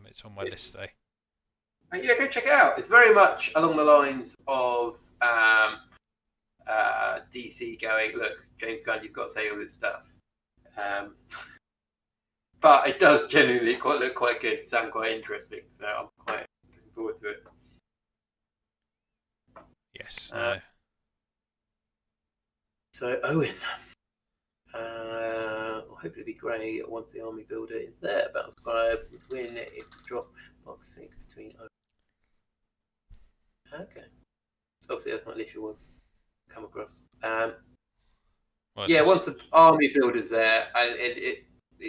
It's on my list though. Yeah, go check it out. It's very much along the lines of DC going, look, James Gunn, you've got to say all this stuff. But it does genuinely look quite good, sound quite interesting. So I'm quite looking forward to it. Yes. So Owen, hopefully it'll be great once the army builder is there. Battlescribe would win if the drop box sync between Owen. Okay. Obviously that's not an issue we've come across. Once the army builder's there and it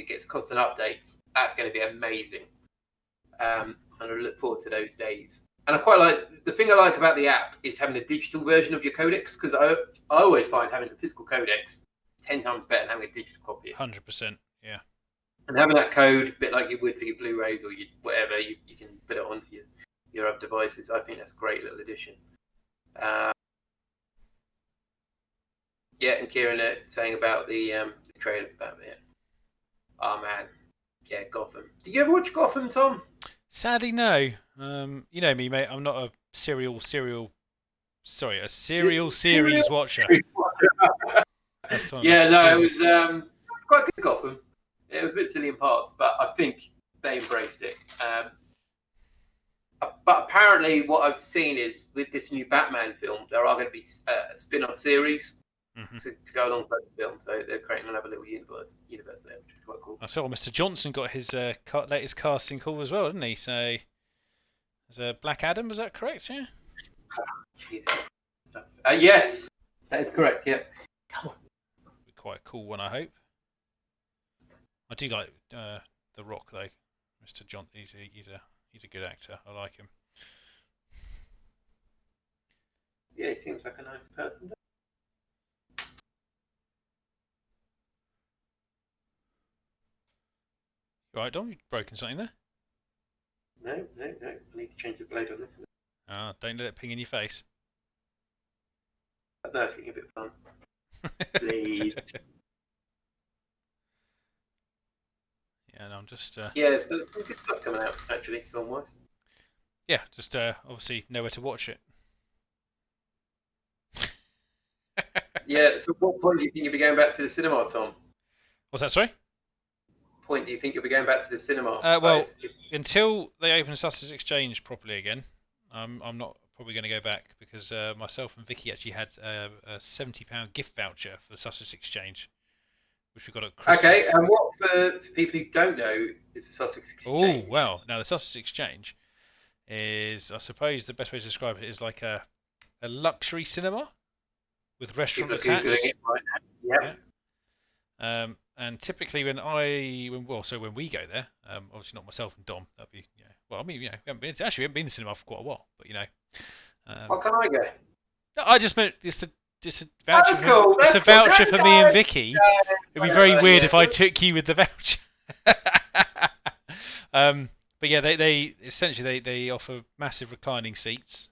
gets constant updates, that's going to be amazing. And I look forward to those days. And I quite like, the thing I like about the app is having a digital version of your codex, because I always find having a physical codex 10 times better than having a digital copy. 100%, yeah. And having that code, a bit like you would for your Blu-rays or your whatever, you can put it onto your other devices. I think that's a great little addition. And Kieran saying about the trailer about it. Oh man, yeah, Gotham. Did you ever watch Gotham, Tom? Sadly, no. You know me, mate. I'm not a serial series watcher. It was quite good, Gotham. It was a bit silly in parts, but I think they embraced it. But apparently, what I've seen is with this new Batman film, there are going to be a spin-off series to go alongside the film. So they're creating another little universe there, which is quite cool. I saw Mr. Johnson got his latest casting call as well, didn't he? So, as Black Adam, was that correct? Yeah. Jesus. Yes, that is correct. Yeah. Come on. Quite a cool one, I hope. I do like The Rock though. Mr. John, he's a good actor. I like him. Yeah, he seems like a nice person. Right, Dom, you've broken something there? No. I need to change the blade on this. Don't let it ping in your face. No, it's getting a bit fun. Please. Yeah, no, I'm just... Yeah, so some good stuff coming out, actually, film-wise. Yeah, just obviously know where to watch it. Yeah, so what point do you think you'll be going back to the cinema, Tom? What's that, sorry? Point do you think you'll be going back to the cinema? Well, until they open Sussex Exchange properly again, I'm not probably going to go back, because myself and Vicky actually had a £70 gift voucher for the Sussex Exchange, which we got at Christmas. Okay, and what for people who don't know is the Sussex Exchange? Oh, well, now the Sussex Exchange is, I suppose the best way to describe it is like a luxury cinema with restaurant attached. Right now. Yep. Yeah. And typically when we go there, obviously not myself and Dom, that'd be, we haven't been to the cinema for quite a while, but What can I go? No, I just meant it's a voucher. That's cool. It's That's a cool. voucher for me and Vicky. It'd be very weird Yeah. if I took you with the voucher. But yeah, they essentially they offer massive reclining seats,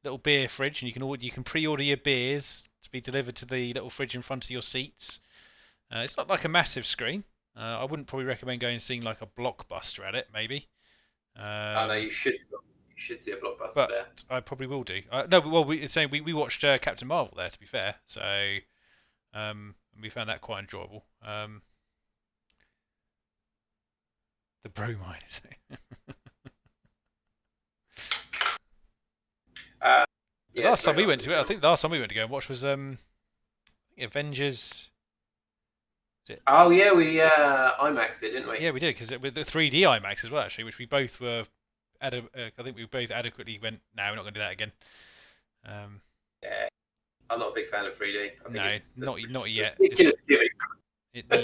little beer fridge, and you can pre-order your beers to be delivered to the little fridge in front of your seats. It's not like a massive screen. I wouldn't probably recommend going and seeing like a blockbuster at it, maybe. I know you should. You should see a blockbuster But there. I probably will do. No, but well, we watched Captain Marvel there, to be fair. So we found that quite enjoyable. The bromide. The last time we went to it, I think the last time we went to go and watch was Avengers. Oh yeah, we IMAXed it, didn't we? Yeah, we did, because with the 3D IMAX as well, actually, which we both were. I think we both adequately went. No, we're not going to do that again. Yeah, I'm not a big fan of 3D. No, not yet. It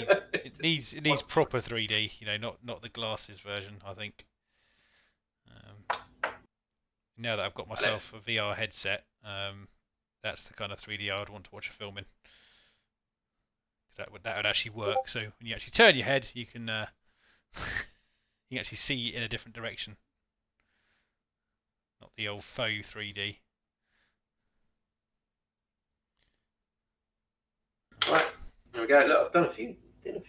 needs proper 3D. Not the glasses version. I think. Now that I've got myself a VR headset, that's the kind of 3D I would want to watch a film in. Because that would actually work. So when you actually turn your head, you can you can actually see in a different direction. Not the old faux 3D. Right, there we go. Look, I've done a few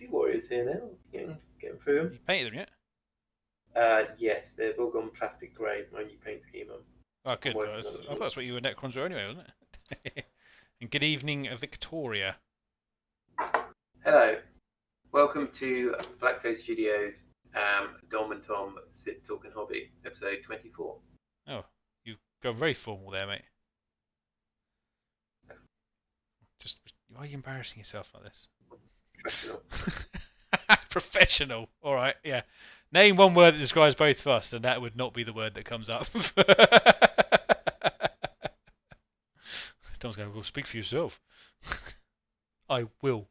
warriors here now. Getting through them. You painted them yet? Yes, they've all gone plastic grey. My new paint scheme on. Oh, good. I thought that's what you were Necrons were anyway, wasn't it? And good evening, Victoria. Hello. Welcome to Blacktoe Studios, Dom and Tom Sit Talking Hobby, episode 24. Oh, you've gone very formal there, mate. Why are you embarrassing yourself like this? Professional. Professional. All right, yeah. Name one word that describes both of us, and that would not be the word that comes up. Tom's going, well, speak for yourself. I will.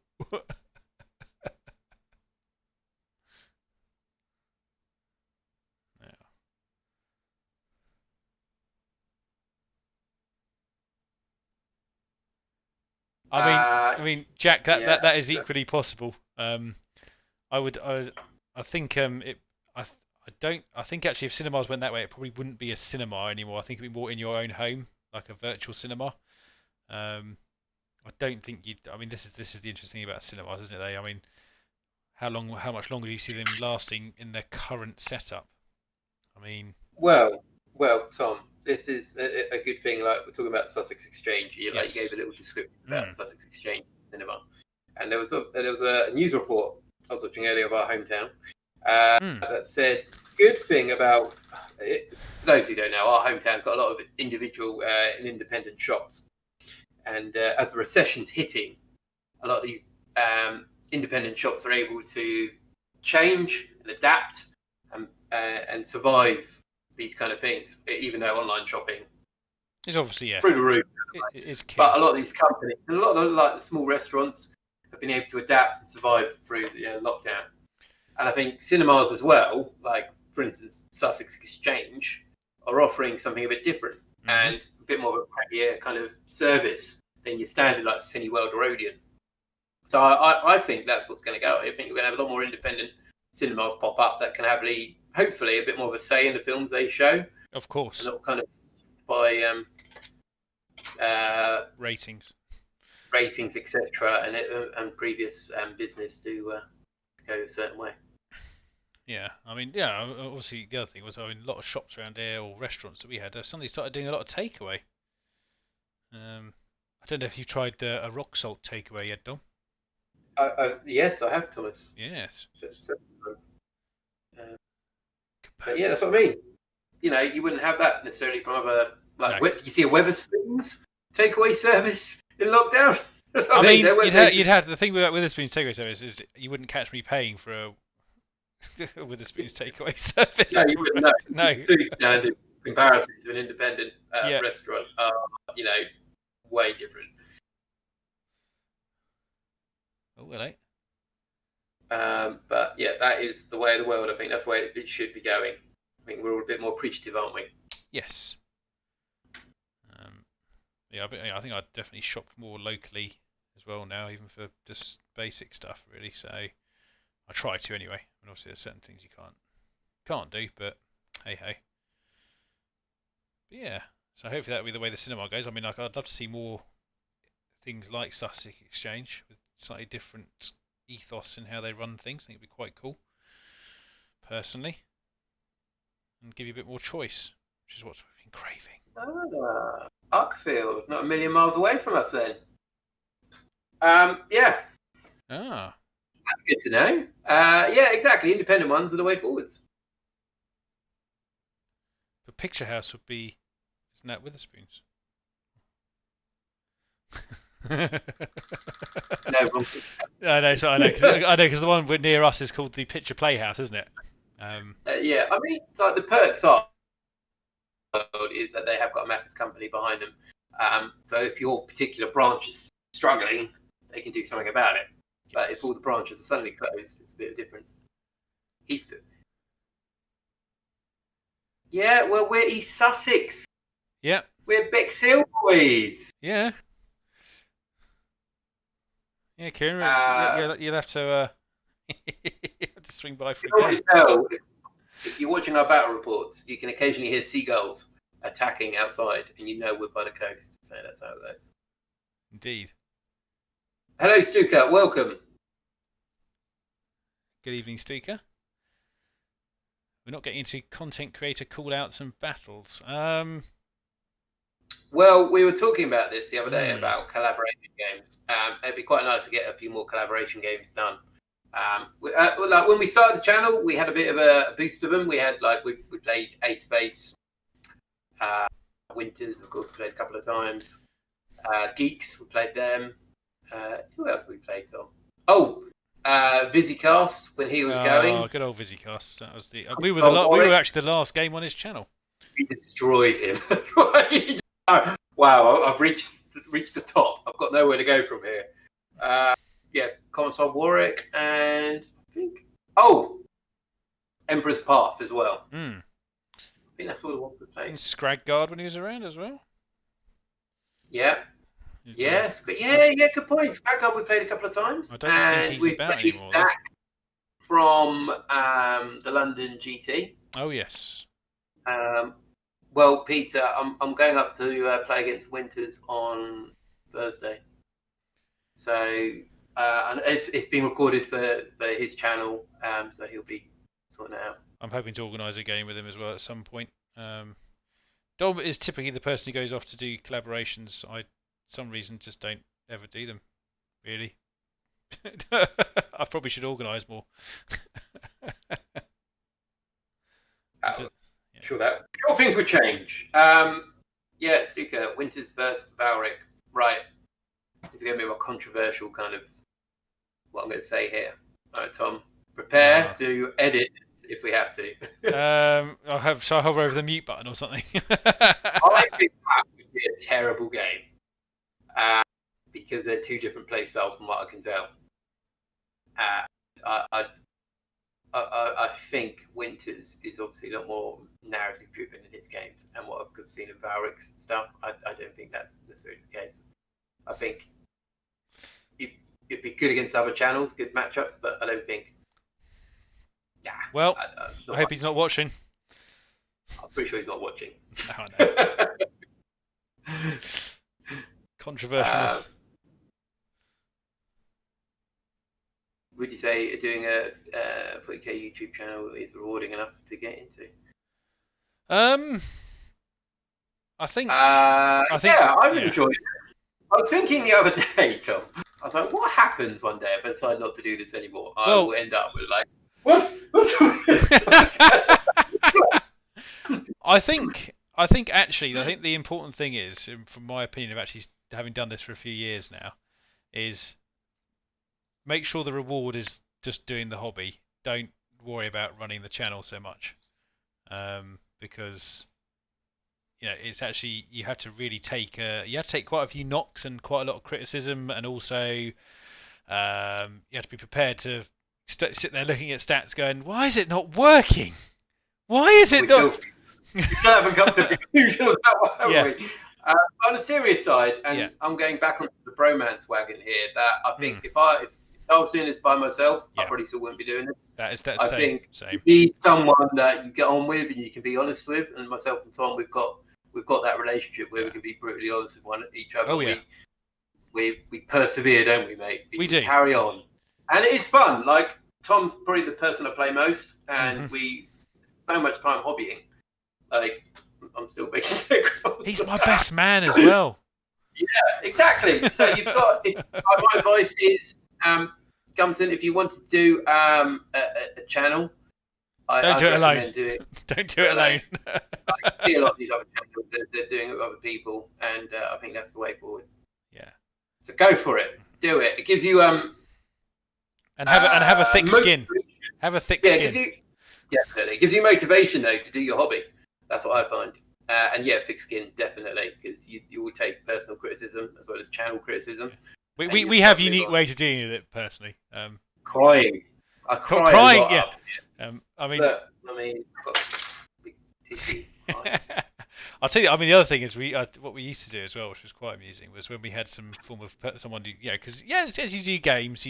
I mean, Jack, that is equally possible. I think I think actually if cinemas went that way, it probably wouldn't be a cinema anymore. I think it'd be more in your own home, like a virtual cinema. I don't think you'd. I mean, this is the interesting thing about cinemas, isn't it? I mean, how much longer do you see them lasting in their current setup? I mean, well, Tom, this is a good thing. Like we're talking about Sussex Exchange, you gave a little description about Sussex Exchange cinema, and there was a news report I was watching earlier of our hometown that said good thing about it. For those who don't know, our hometown's got a lot of individual and independent shops, and as the recession's hitting, a lot of these independent shops are able to change and adapt and survive these kind of things, even though online shopping is obviously through the roof. It is key. But a lot of these companies, a lot of like the small restaurants, have been able to adapt and survive through the lockdown. And I think cinemas as well, like for instance Sussex Exchange, are offering something a bit different and a bit more of a crappier kind of service than your standard like Cineworld or Odeon. So I think that's what's going to go. I think we're going to have a lot more independent cinemas pop up that can have hopefully a bit more of a say in the films they show. Of course. And not kind of by ratings, etc., and previous business to go a certain way. Yeah, I mean, yeah. Obviously, the other thing was, a lot of shops around here or restaurants that we had suddenly started doing a lot of takeaway. I don't know if you tried a rock salt takeaway yet, Dom. Yes, I have, Thomas. Yes. But yeah, that's what I mean. You wouldn't have that necessarily from other you see a Wetherspoons takeaway service in lockdown. I mean, you'd have the thing with Wetherspoons takeaway service is you wouldn't catch me paying for a Wetherspoons takeaway service. No, you wouldn't. No. Food standard comparison to an independent restaurant are way different. Oh, well, but yeah, that is the way of the world. I think that's the way it should be going. I think we're all a bit more appreciative, aren't we? Yes. Yeah, I think I'd definitely shop more locally as well now, even for just basic stuff, really. So I try to anyway. I mean, obviously, there's certain things you can't do, but hey ho. But yeah, so hopefully that'll be the way the cinema goes. I mean, like, I'd love to see more things like Sussex Exchange with slightly different ethos in how they run things. I think it'd be quite cool, personally, and give you a bit more choice, which is what we've been craving. Uckfield, not a million miles away from us then. Yeah, Ah, that's good to know. Yeah, exactly. Independent ones are the way forwards. the Picture House would be, isn't that Witherspoon's? No, wrong. I know, because the one near us is called the Picture Playhouse, isn't it? Yeah, I mean, like the perks are is that they have got a massive company behind them. So if your particular branch is struggling, they can do something about it. But if all the branches are suddenly closed, it's a bit different. Yeah, well, we're East Sussex. Yeah. We're Bexhill boys. Yeah. Yeah, Kieran, you'll have to swing by for a game. If you're watching our battle reports, you can occasionally hear seagulls attacking outside, and you know we're by the coast. So that's how it goes. Indeed. Hello, Stuka. Welcome. Good evening, Stuka. We're not getting into content creator call-outs and battles. Well, we were talking about this the other day about collaboration games. It'd be quite nice to get a few more collaboration games done. Like when we started the channel, we had a bit of a boost of them. We had we played Ace Space, Winters, of course, we played a couple of times. Geeks, we played them. Who else we played, Tom? Oh, Vizzycast when he was going. Oh, good old Vizzycast. That was the. We were actually the last game on his channel. We destroyed him. Wow, I've reached the top. I've got nowhere to go from here. Yeah, Commissar Warwick, and I think Emperor's Path as well. I think that's all the ones we played. And Scragguard when he was around as well. Yeah. Yes, but yeah, good point. Scragguard we played a couple of times. I don't think he's about anymore. Zach from the London GT. Oh yes. Well, Peter, I'm going up to play against Winters on Thursday. So and it's been recorded for his channel, so he'll be sorting it out. I'm hoping to organise a game with him as well at some point. Dom is typically the person who goes off to do collaborations. I, for some reason, just don't ever do them, really. I probably should organise more. Sure things would change. Yeah, Stuka, Winters versus Valric. Right. It's going to be a controversial kind of what I'm going to say here. All right, Tom, prepare to edit if we have to. Shall I hover over the mute button or something? I think that would be a terrible game because they're two different play styles from what I can tell. I think Winters is obviously a lot more narrative driven in his games, and what I've seen in Valric's stuff, I don't think that's necessarily the case. I think it'd be good against other channels, good matchups, but I don't think. Yeah. Well, I hope he's not watching. I'm pretty sure he's not watching. I know. Controversial. Would you say doing a 40k YouTube channel is rewarding enough to get into? I think. Yeah, I've enjoyed it. I was thinking the other day, Tom. I was like, what happens one day if I decide not to do this anymore? I will end up with what's I think actually, the important thing is, from my opinion of actually having done this for a few years now, is make sure the reward is just doing the hobby. Don't worry about running the channel so much, because it's actually you have to really take quite a few knocks and quite a lot of criticism, and also you have to be prepared to sit there looking at stats, going, "Why is it not working? Why is it not?" We still haven't come to a conclusion of that one, have we? On a serious side, and Yeah. I'm going back onto the bromance wagon here, that I think Mm. if I was doing this by myself, I Yeah. probably still wouldn't be doing this. That's I same. think you Same. need someone that you get on with and you can be honest with. And myself and Tom, we've got that relationship where we can be brutally honest with each other. Oh yeah. We persevere, don't we, mate? We do. Carry on, and it's fun. Like Tom's probably the person I play most, and Mm-hmm. we spend so much time hobbying. Like I'm still making Necrons. He's my best man as well. Yeah, exactly. So you've got. My advice is, Gumpton, if you want to do a channel, Don't do it alone. recommend doing it. Don't do it alone. I see a lot of these other channels they're doing it with other people, and I think that's the way forward. Yeah. So go for it. Do it. It gives you and have a thick skin. Have a thick skin. Definitely. It gives you motivation though to do your hobby. That's what I find. And yeah, thick skin definitely, because you will take personal criticism as well as channel criticism. We have unique ways of dealing with it personally. Crying. I cry crying, a lot yeah. up here. I mean, Look, I've got big tissue. I'll tell you. I mean, the other thing is what we used to do as well, which was quite amusing, was when we had some form of someone who, because as you do games,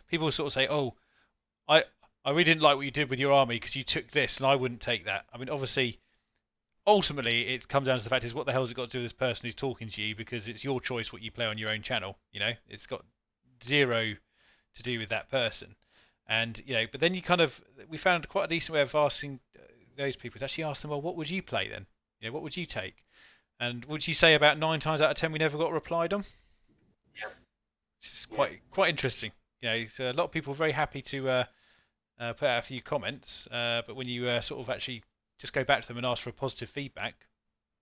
people sort of say, oh, I really didn't like what you did with your army because you took this and I wouldn't take that. I mean, obviously, ultimately, it comes down to the fact is what the hell has it got to do with this person who's talking to you, because it's your choice what you play on your own channel. It's got zero to do with that person. And but then we found quite a decent way of asking those people to actually ask them, well, what would you play then? What would you take? And would you say about 9 times out of 10 we never got replied on? Yeah. It's quite interesting. So a lot of people are very happy to put out a few comments, but when you sort of actually just go back to them and ask for a positive feedback,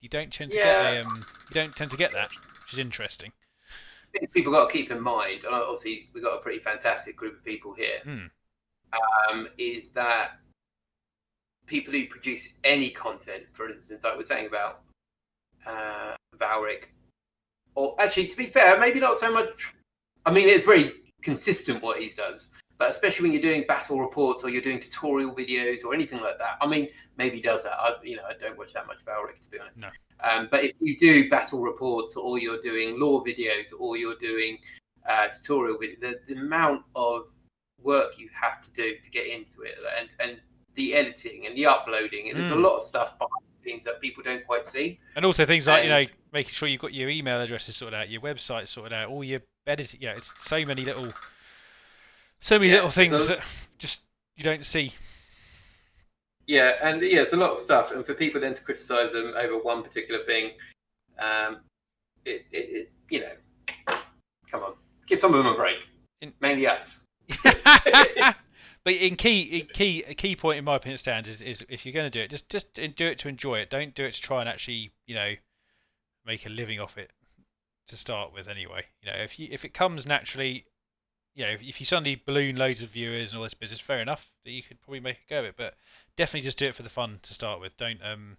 you don't tend to get that, which is interesting. I think people got to keep in mind, and obviously we've got a pretty fantastic group of people here, is that people who produce any content, for instance, like we're saying about Valric, or actually, to be fair, maybe not so much. I mean, it's very consistent what he does, but especially when you're doing battle reports or you're doing tutorial videos or anything like that. I mean, maybe he does that. I don't watch that much Valric, to be honest. No. But if you do battle reports, or you're doing lore videos, or you're doing tutorial videos, the amount of work you have to do to get into it, and the editing and the uploading, and there's a lot of stuff behind the scenes that people don't quite see. And also things like making sure you've got your email addresses sorted out, your website sorted out, all your editing. Yeah, it's so many little things that just you don't see. Yeah, and it's a lot of stuff, and for people then to criticise them over one particular thing, come on, give some of them a break. Mainly us. But a key point in my opinion stands is if you're going to do it, just do it to enjoy it. Don't do it to try and actually make a living off it to start with. Anyway, if it comes naturally, if you suddenly balloon loads of viewers and all this business, fair enough that you could probably make a go of it. But definitely just do it for the fun to start with. Don't kind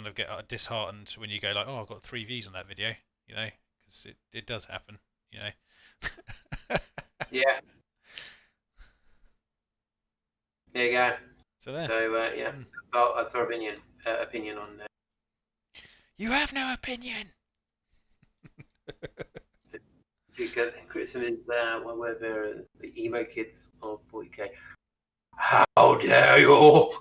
of get disheartened when you go like, oh, I've got 3 views on that video, because it does happen, Yeah. There you go. So there. So that's our opinion on that. You have no opinion. Criticism is we're the emo kids of 40k. How dare you!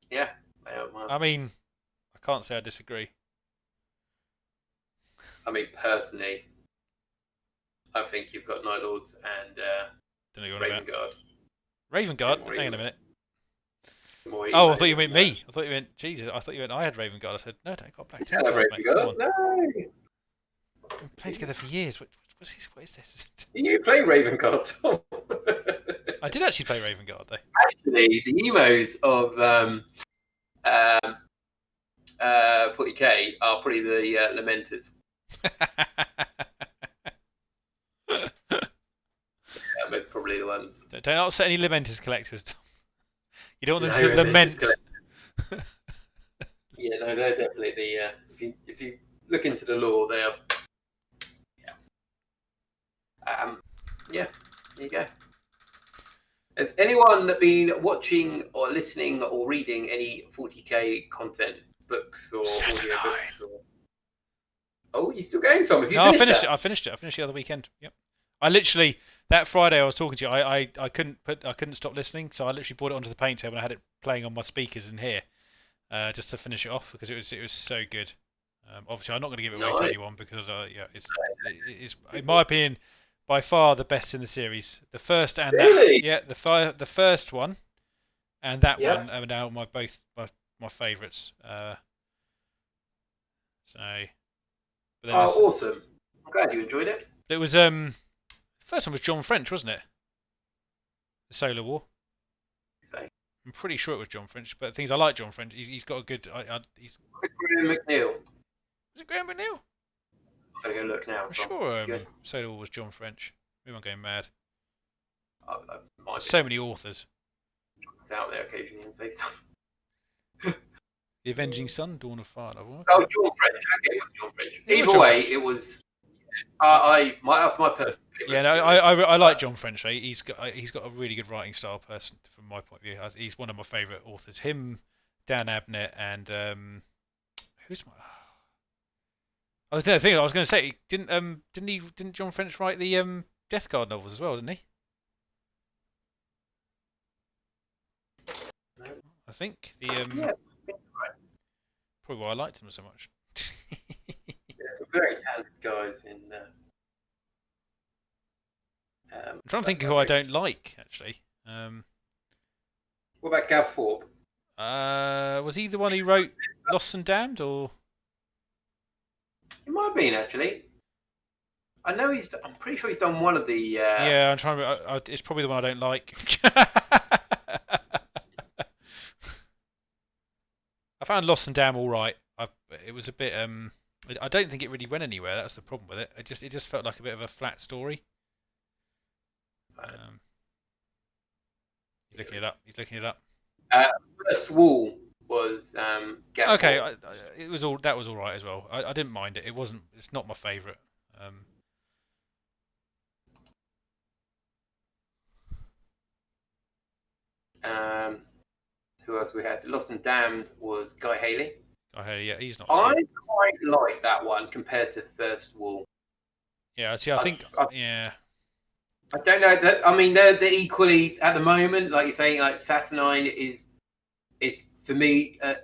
Yeah. I mean, I can't say I disagree. I mean, personally, I think you've got Night Lords and Raven Guard. Raven Guard? Hang on a minute. I thought you meant me. I thought you meant Jesus. I thought you meant I had Raven Guard. I said no, don't got Black Templar. Templars, mate. Come on. No. We've been playing together for years. What is this? You play Raven Guard, Tom? I did actually play Raven Guard, though. Actually, the emos of 40k are probably the Lamenters. Most probably the ones. Don't upset any Lamenters collectors. You don't want them to lament. Yeah, no, they're definitely the. If you look into the lore, they are. Yeah. There you go. Has anyone been watching or listening or reading any 40k content, books or Saturday. audio books? Or... Oh, you still going, Tom? Have you No, finished I finished it. I finished it the other weekend. Yep. I literally that Friday I was talking to you. I couldn't stop listening, so I literally brought it onto the paint table and I had it playing on my speakers in here, just to finish it off because it was so good. Obviously, I'm not going to give it away to anyone because it's in my opinion by far the best in the series. The first and Really? the first one and that Yeah. one are now both my favourites. But then awesome! I'm glad you enjoyed it. it was the first one was John French, wasn't it? The Solar War. So, I'm pretty sure it was John French, but the things I like John French. He's got a good. He's. Graham McNeil. Was it Graham McNeil? I'm gonna go look now. I'm sure Solar War was John French. Maybe I'm going mad. There's so many authors. Out there occasionally and say stuff. The Avenging Sun, Dawn of Fire. Okay. Oh, John French. Okay, it was John French. Either way, it was. That's my personal favorite. Yeah, no, I like John French. He's got a really good writing style. Person from my point of view, he's one of my favourite authors. Him, Dan Abnett, and who's my. Oh, the thing I was going to say, didn't John French write the Death Guard novels as well, didn't he? No. I think Yeah, right. probably why I liked him so much. Yeah, some very talented guys in. I'm trying to think who I don't like actually. What about Gav Thorpe? Was he the one who wrote Lost and Damned, or? It might have been actually. I know I'm pretty sure he's done one of the. Yeah, I'm trying to. It's probably the one I don't like. I found Lost and Damned all right. It was a bit. I don't think it really went anywhere. That's the problem with it. It just felt like a bit of a flat story. He's looking it up. First Wall was Gav Okay, Thorpe. that was all right as well. I didn't mind it. It's not my favourite. Who else we had? Lost and Damned was Guy Haley. Yeah, he's not. I quite like that one compared to First Wall. Yeah, see, I think. Yeah. I don't know. I mean, they're equally at the moment. Like you're saying, like Saturnine is for me a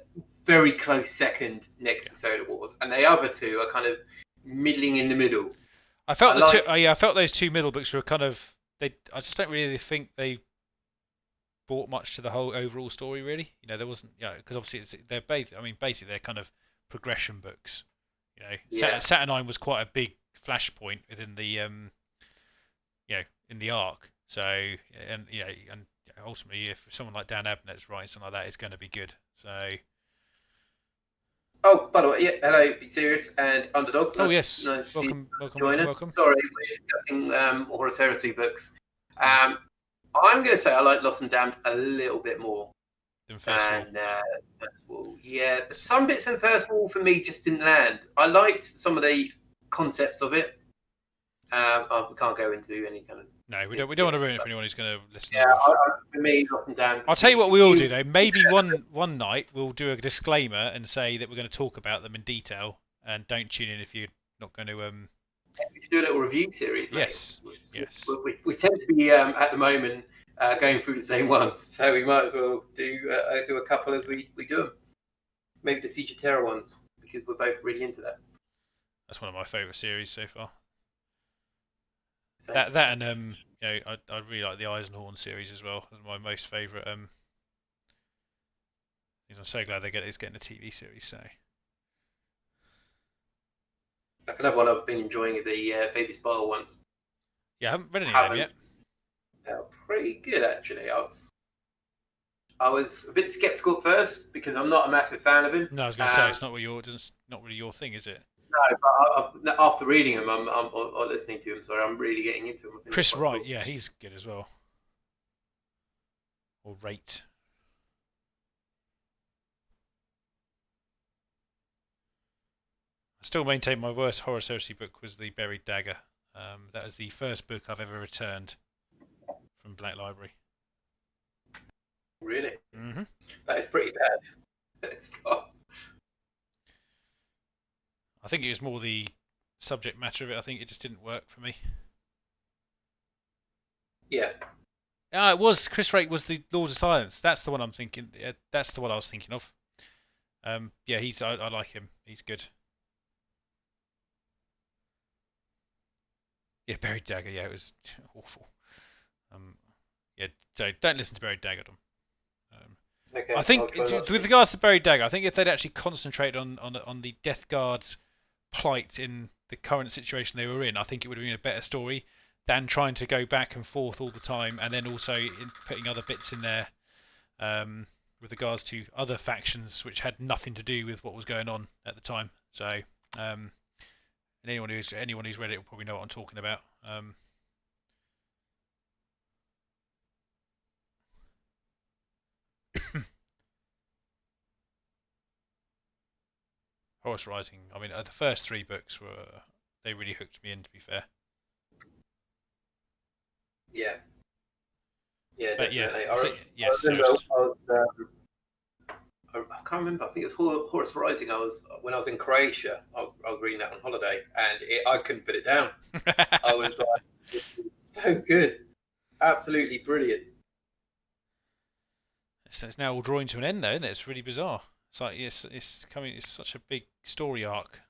very close second next to Solar Wars, and the other two are kind of middling in the middle. I felt I felt those two middle books were kind of. I just don't really think they brought much to the whole overall story. Really, there wasn't. Because obviously they're basically they're kind of progression books. Saturnine was quite a big flashpoint within the in the arc. So and ultimately, if someone like Dan Abnett's writing something like that, it's going to be good. So. Oh, by the way, yeah, hello, Be Serious and Underdog. Yes, nice welcome. Welcome. Sorry, we're discussing Horus Heresy books. I'm going to say I like Lost and Damned a little bit more than First Wall. Yeah, some bits in First Wall for me just didn't land. I liked some of the concepts of it. We can't go into any kind of. No, we don't want to ruin it for anyone who's going to listen. Yeah, for me, Lost and Damned. I'll tell you what we all do though. Maybe one night we'll do a disclaimer and say that we're going to talk about them in detail, and don't tune in if you're not going to. We should do a little review series. Mate. Yes. We tend to be at the moment going through the same ones, so we might as well do a couple as we do them. Maybe the Siege of Terror ones, because we're both really into that. That's one of my favourite series so far. So, that and I really like the Eisenhorn series as well. That's my most favourite. I'm so glad it's getting a TV series. So. Like another one I've been enjoying the Fabius Bile ones. Yeah, I haven't read any of them yet. They're pretty good actually. I was a bit sceptical at first because I'm not a massive fan of him. No, I was going to say it's not really your thing, is it? No, but after reading him, or listening to him, sorry, I'm really getting into him. Chris Wright, cool. Yeah, he's good as well. Or Rate. I still maintain my worst Horus Heresy book was The Buried Dagger. That is the first book I've ever returned from Black Library. Really? Mm-hmm. That is pretty bad. It's not. I think it was more the subject matter of it. I think it just didn't work for me. Yeah. Ah, it was Chris Rake was the Lords of Silence. That's the one I'm thinking. That's the one I was thinking of. Yeah, I like him. He's good. Yeah, Buried Dagger. Yeah, it was awful. Yeah, don't listen to Buried Dagger. Okay. I I'll think try not with to. regards to Buried Dagger, I think if they'd actually concentrated on the Death Guard's plight in the current situation they were in, I think it would have been a better story than trying to go back and forth all the time, and then also putting other bits in there with regards to other factions which had nothing to do with what was going on at the time. So, and anyone who's read it will probably know what I'm talking about. Horse Rising. I mean, the first three books they really hooked me in. To be fair. Yeah. Yeah, But definitely. yeah, I yes, remember Cirrus. I can't remember. I think it was Horse Rising. When I was in Croatia. I was reading that on holiday, and I couldn't put it down. I was like, it was so good, absolutely brilliant. It's now all drawing to an end, though, isn't it? It's really bizarre. It's like it's coming. It's such a big story arc.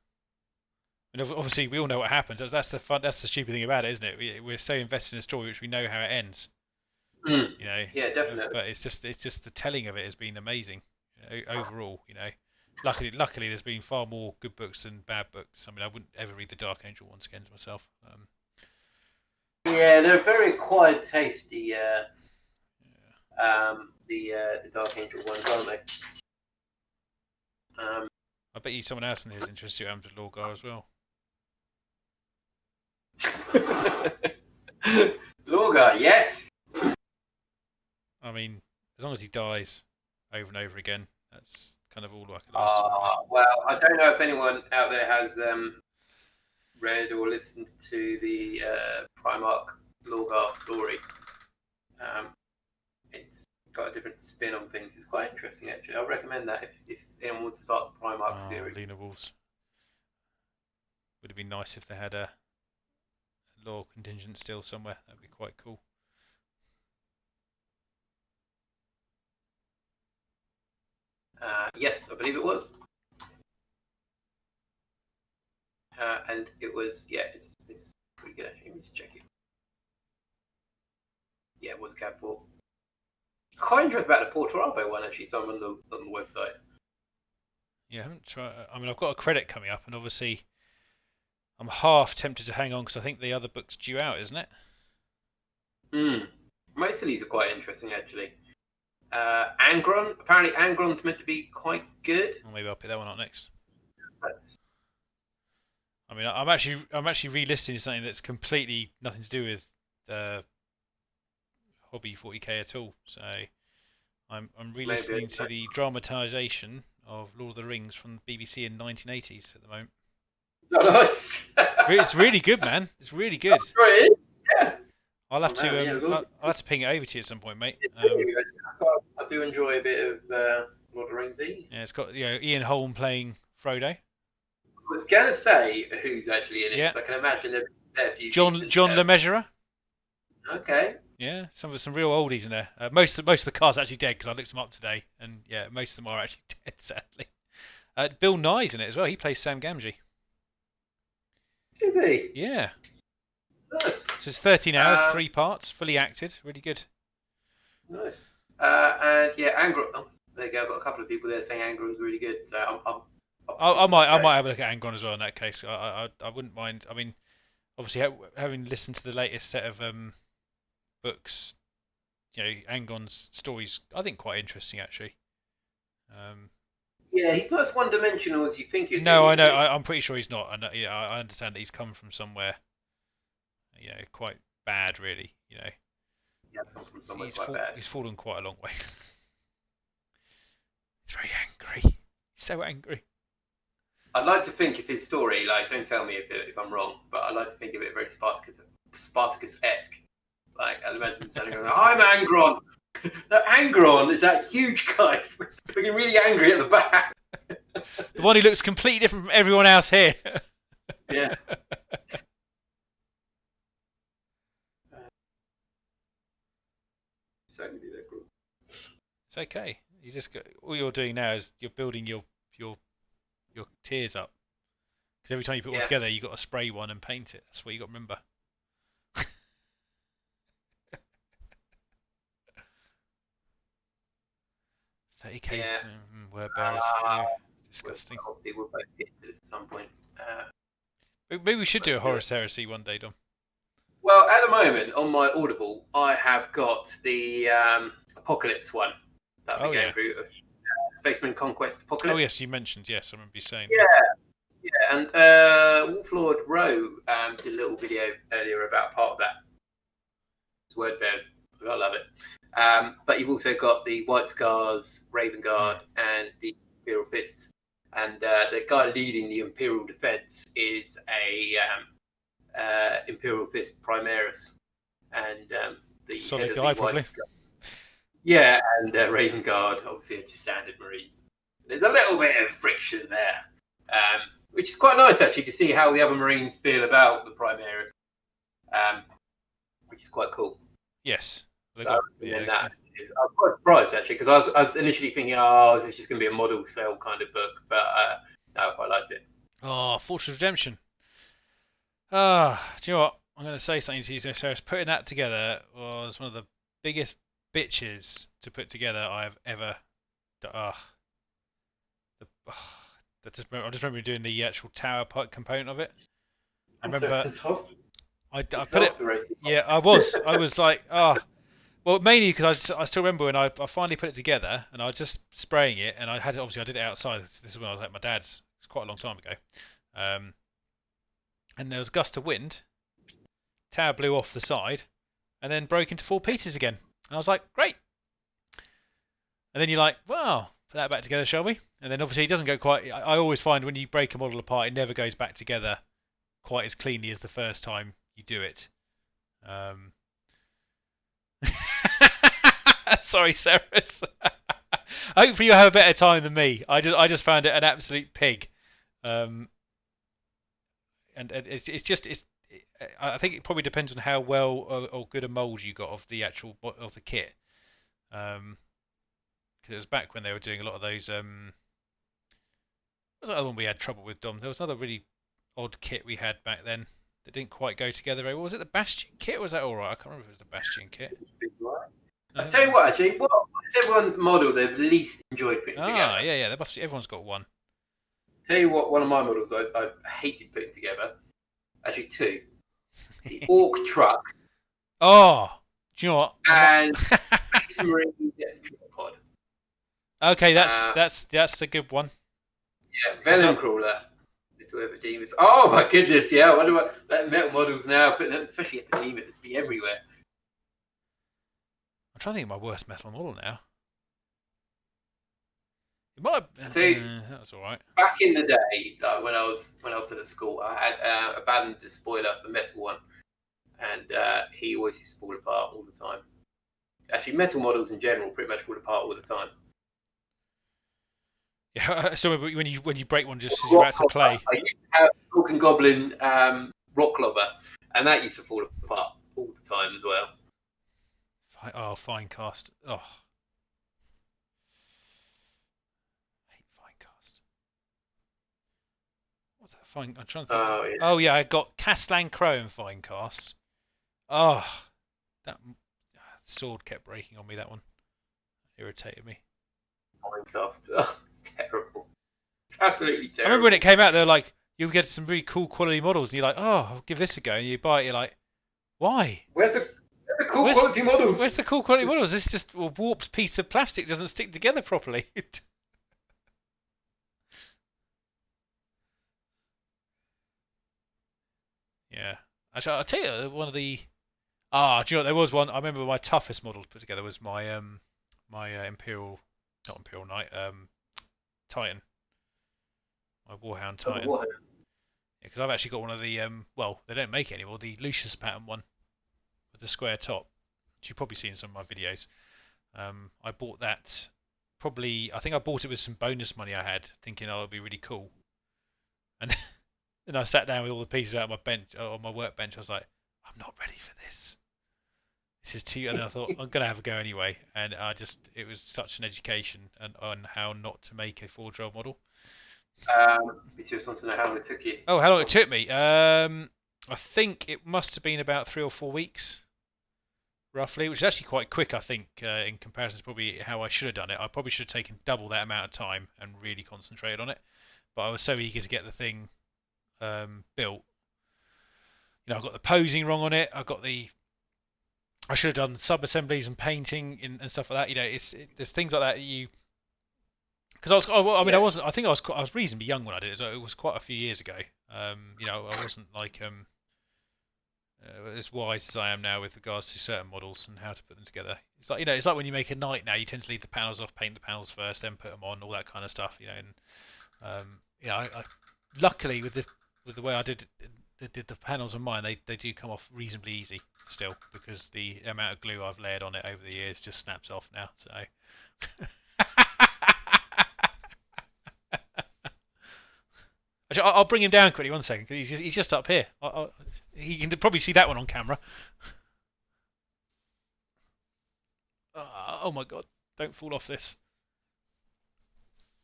And obviously, we all know what happens. That's the fun. That's the stupid thing about it, isn't it? We're so invested in a story which we know how it ends. Mm. You know. Yeah, definitely. But it's just the telling of it has been amazing overall. You know. Luckily, there's been far more good books than bad books. I mean, I wouldn't ever read the Dark Angel once again to myself. Yeah, they're very quiet, tasty. The Dark Angel ones, aren't they? I bet you someone else in here is interested in Amber Lorgar as well. Lorgar, yes. I mean, as long as he dies over and over again, that's kind of all I can ask for. Well, I don't know if anyone out there has read or listened to the Primarch Lorgar story. It's got a different spin on things. It's quite interesting, actually. I recommend that if anyone wants to start the Primarch series. Lena Wolves. Would have been nice if they had a lore contingent still somewhere. That'd be quite cool. Yes, I believe it was. And it was, yeah, it's pretty good. Let me just check it. Yeah, it was Cab 4. I'm quite interested about the Porto Arbo one, actually, so I'm on the website. Yeah, I haven't tried. I mean, I've got a credit coming up, and obviously, I'm half tempted to hang on because I think the other book's due out, isn't it? Most of these are quite interesting, actually. Angron. Apparently, Angron's meant to be quite good. Or maybe I'll pick that one up next. That's... I mean, I'm actually relisting something that's completely nothing to do with Hobby 40k at all. So I'm re-listening to the dramatisation of Lord of the Rings from BBC in 1980s at the moment. Oh, nice. It's really good, man. It's really good. Sure it is. Yeah. I'll have to ping it over to you at some point, mate. I do enjoy a bit of Lord of the Rings. Yeah, it's got Ian Holm playing Frodo. I was gonna say who's actually in it, Yeah. because I can imagine there are a few. John Le Mesurier. Okay. Yeah, some real oldies in there. Most of the cars are actually dead because I looked them up today, and yeah, most of them are actually dead, sadly. Bill Nye's in it as well. He plays Sam Gamgee. Is he? Yeah. Nice. So it's 13 hours, 3 parts, fully acted, really good. Nice. And yeah, Angron. Oh, there you go. I've got a couple of people there saying Angron's really good. So I might have a look at Angron as well in that case. I wouldn't mind. I mean, obviously having listened to the latest set of books, Angron's stories I think quite interesting actually. Yeah, he's not as one-dimensional as you think it is. No, I know. I'm pretty sure he's not. And I understand that he's come from somewhere, quite bad, really. Yeah, come from somewhere quite bad. He's fallen quite a long way. He's very angry. He's so angry. I'd like to think of his story, like, don't tell me if I'm wrong, but I'd like to think of it very Spartacus-esque. Like, I'd imagine him telling him, I'm Angron! No, Angron is that huge guy looking really angry at the back. The one who looks completely different from everyone else here. Yeah. So cool. It's okay. You just go, all you're doing now is you're building your tiers up. Because every time you put one together, you've got to spray one and paint it. That's what you got to remember. 30k word bearers. Disgusting. Obviously, we'll both get to this at some point. Maybe we should do a Horus Heresy one day, Dom. Well, at the moment, on my Audible, I have got the Apocalypse one that I've been going through. Spaceman Conquest Apocalypse. Oh, yes, you mentioned, yes, I remember you saying. Yeah, and Wolflord Rowe did a little video earlier about part of that. It's word bears. I love it. But you've also got the White Scars, Raven Guard, and the Imperial Fists. And the guy leading the Imperial Defense is a Imperial Fist Primaris. And the solid head guy, of the probably. White Scars. Yeah, and Raven Guard, obviously, are just standard Marines. There's a little bit of friction there, which is quite nice, actually, to see how the other Marines feel about the Primaris, which is quite cool. Yes. So, I'm quite surprised, actually, because I was initially thinking, oh, this is just going to be a model sale kind of book, but no, I quite liked it. Oh, Fortress of Redemption. Do you know what? I'm going to say something to you, Sarah. Putting that together was one of the biggest bitches to put together I've ever done. I just remember doing the actual tower component of it. I remember I put it. Yeah, I was like, well, mainly because I still remember when I finally put it together and I was just spraying it, and I did it outside. This is when I was at my dad's. It's quite a long time ago. And there was a gust of wind. Tower blew off the side, and then broke into 4 pieces again. And I was like, great. And then you're like, well, put that back together, shall we? And then obviously it doesn't go quite. I always find when you break a model apart, it never goes back together quite as cleanly as the first time you do it. Sorry, Ceres. Hopefully you have a better time than me. I just found it an absolute pig. And it's just I think it probably depends on how well or good a mould you got of the actual of the kit. Because it was back when they were doing a lot of those. What was the other one we had trouble with, Dom? There was another really odd kit we had back then that didn't quite go together very well. Was it the Bastion kit, or was that alright? I can't remember if it was the Bastion kit. I'll tell you what, actually, what's everyone's model they've least enjoyed putting together? Yeah, there must be, everyone's got one. Tell you what, one of my models I hated putting together. Actually, 2. The Orc Truck. Oh, do you know what? And Space Marine Pod. Okay, that's a good one. Yeah, Venom Crawler. Little Epidemus. Oh my goodness, yeah. I wonder what that metal models now, putting them, especially Epidemus, be everywhere. I'm trying to think of my worst metal model now. It might have that was alright. Back in the day, when I was to the school, I had abandoned the spoiler, the metal one, and he always used to fall apart all the time. Actually, metal models in general pretty much fall apart all the time. Yeah, so when you break one just as you're about to play. I used to have Orc and Goblin rock lobber, and that used to fall apart all the time as well. Oh, fine cast. Oh, I hate fine cast. What's that fine? I'm trying to think. Oh yeah, I got Castellan Crow in fine cast. Oh, that sword kept breaking on me. That one irritated me. Fine cast. Oh, it's terrible. It's absolutely terrible. I remember when it came out, they were like, you'll get some really cool quality models, and you're like, oh, I'll give this a go, and you buy it, you're like, why? Where's the cool quality models? Where's the cool quality models? This just a warped piece of plastic, doesn't stick together properly. Yeah. Actually, I'll tell you, one of the... do you know what, there was one, I remember my toughest model to put together was my my Imperial... Not Imperial Knight, Titan. My Warhound Titan. Oh, yeah, because I've actually got one of the, well, they don't make it anymore, the Lucius pattern one with the square top, which you've probably seen in some of my videos. I bought that probably. I think I bought it with some bonus money I had, thinking, oh, it'll be really cool. And then I sat down with all the pieces out of my bench, on my workbench. I was like, I'm not ready for this. This is too. And I thought I'm gonna have a go anyway. And it was such an education on how not to make a 4-year-old model. We just want to know how long it took you. Oh, how long it took me? I think it must have been about 3 or 4 weeks, roughly, which is actually quite quick, I think, in comparison to probably how I should have done it. I probably should have taken double that amount of time and really concentrated on it. But I was so eager to get the thing built. You know, I got the posing wrong on it. I should have done sub-assemblies and painting and stuff like that. You know, there's things like that you. Because I wasn't. I think I was reasonably young when I did it. So it was quite a few years ago. You know, I wasn't like as wise as I am now with regards to certain models and how to put them together. It's like, you know, it's like when you make a knight now. You tend to leave the panels off, paint the panels first, then put them on, all that kind of stuff. You know, and you know, I luckily with the way I did the panels on mine, they do come off reasonably easy still, because the amount of glue I've layered on it over the years just snaps off now. So. Actually, I'll bring him down quickly, 1 second, because he's just up here. He can probably see that one on camera. Oh my god, don't fall off this.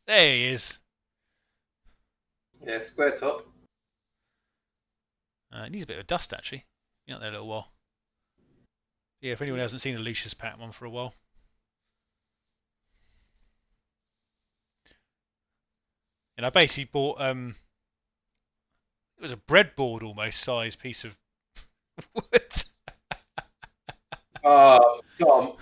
There he is. Yeah, square top. It needs a bit of dust, actually. Been out there a little while. Yeah, if anyone hasn't seen a Lucius Pat one for a while. And I basically bought it was a breadboard almost size piece of wood. Tom,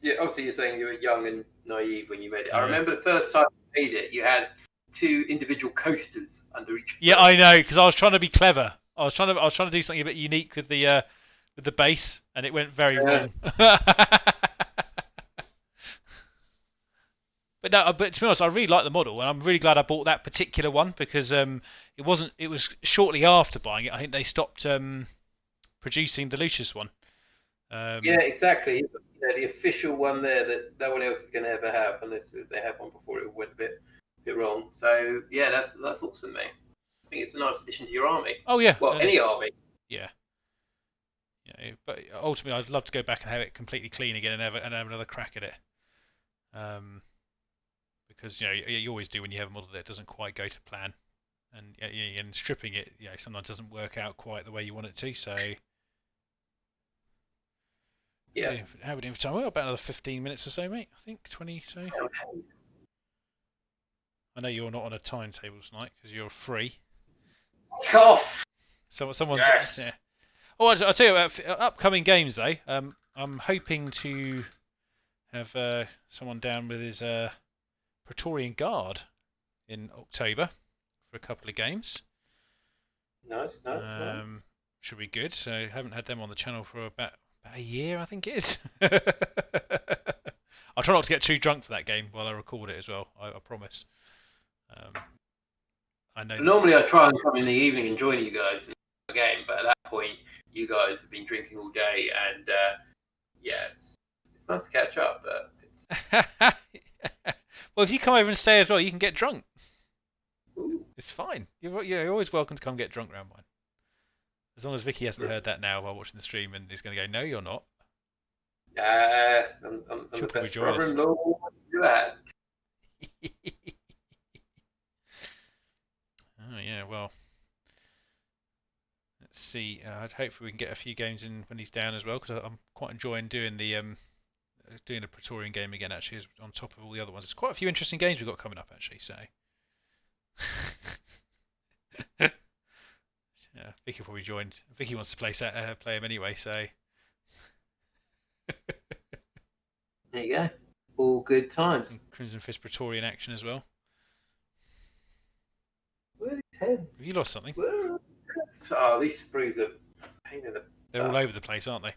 yeah, obviously you're saying you were young and naive when you made it. I remember the first time you made it, you had 2 individual coasters under each foot. Yeah, I know, because I was trying to be clever. I was trying to do something a bit unique with the base, and it went very wrong. But to be honest, I really like the model, and I'm really glad I bought that particular one, because it was shortly after buying it. I think they stopped producing the Lucius one. Yeah, exactly. You know, the official one there that no one else is going to ever have, unless they have one before it went a bit wrong. So yeah, that's awesome, mate. I think it's a nice addition to your army. Oh yeah. Well, any army. Yeah. Yeah, but ultimately, I'd love to go back and have it completely clean again and have another crack at it. Because you know you always do when you have a model that doesn't quite go to plan, and stripping it, you know, sometimes doesn't work out quite the way you want it to. So yeah, how are we doing for time? Well, about another 15 minutes or so, mate. I think 20. So I know you're not on a timetable tonight because you're free. Cough. Someone's. Yes. Yeah. Oh, I'll tell you about upcoming games though. I'm hoping to have someone down with his Praetorian Guard in October for a couple of games. Nice. Should be good. So I haven't had them on the channel for about a year, I think it is. I'll try not to get too drunk for that game while I record it as well. I promise. I know. Normally, I try and come in the evening and join you guys in the game, but at that point, you guys have been drinking all day, and yeah, it's nice to catch up, but it's. Well, if you come over and stay as well, you can get drunk. Ooh. It's fine. You're always welcome to come get drunk round mine. As long as Vicky hasn't heard that now while watching the stream and is going to go, no, you're not. I'm the best brother-in-law you had. Oh yeah, well, let's see. Hopefully we can get a few games in when he's down as well, because I'm quite enjoying doing the Praetorian game again. Actually, on top of all the other ones, there's quite a few interesting games we've got coming up actually. So. Yeah, Vicky probably joined. Vicky wants to play him anyway, so. There you go. All good times. Some Crimson Fist Praetorian action as well. Where are these heads? Have you lost something? Oh, these sprues are pain in the. They're all over the place, aren't they?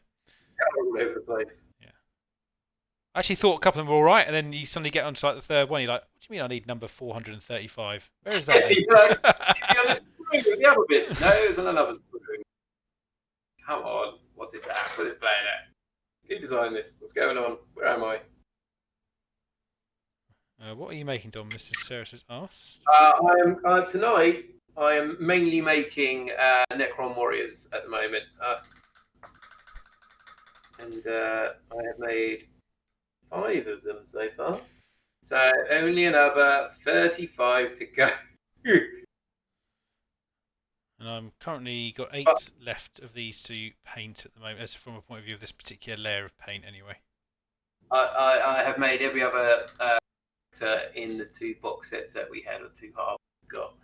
They're all over the place. Yeah. I actually thought a couple of them were all right, and then you suddenly get onto like the third one. You're like, "What do you mean I need number 435? Where is that?" You're like, the other sprue with the other bits. No, there's another sprue. Come on, what's it at? What's it playing at? Who designed this? What's going on? Where am I? What are you making, Dom? Mr. Ceres has asked. Tonight I am mainly making Necron warriors at the moment, and I have made 5 of them so far. So only another 35 to go. And I'm currently got 8 left of these to paint at the moment, as from a point of view of this particular layer of paint anyway. I have made every other in the 2 box sets that we had, or 2 halves we got.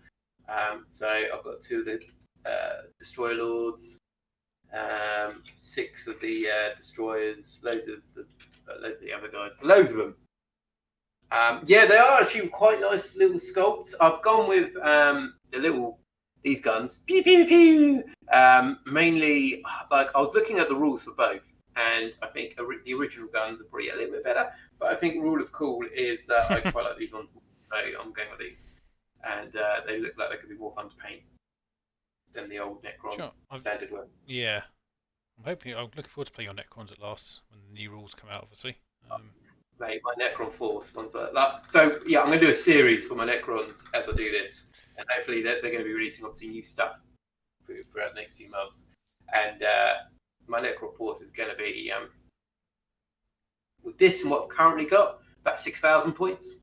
So I've got 2 of the Destroyer Lords, 6 of the Destroyers, loads of the other guys, loads of them. Yeah, they are actually quite nice little sculpts. I've gone with these guns, pew pew pew. Mainly, like I was looking at the rules for both, and I think the original guns are probably a little bit better. But I think rule of cool is that I quite like these ones. So I'm going with these, and they look like they could be more fun to paint than the old Necron standard ones. Yeah, I'm looking forward to playing on Necrons at last when the new rules come out, obviously. Mate, my Necron Force ones like that. So yeah, I'm going to do a series for my Necrons as I do this, and hopefully they're going to be releasing obviously new stuff throughout the next few months. And my Necron Force is going to be with this and what I've currently got about 6,000 points.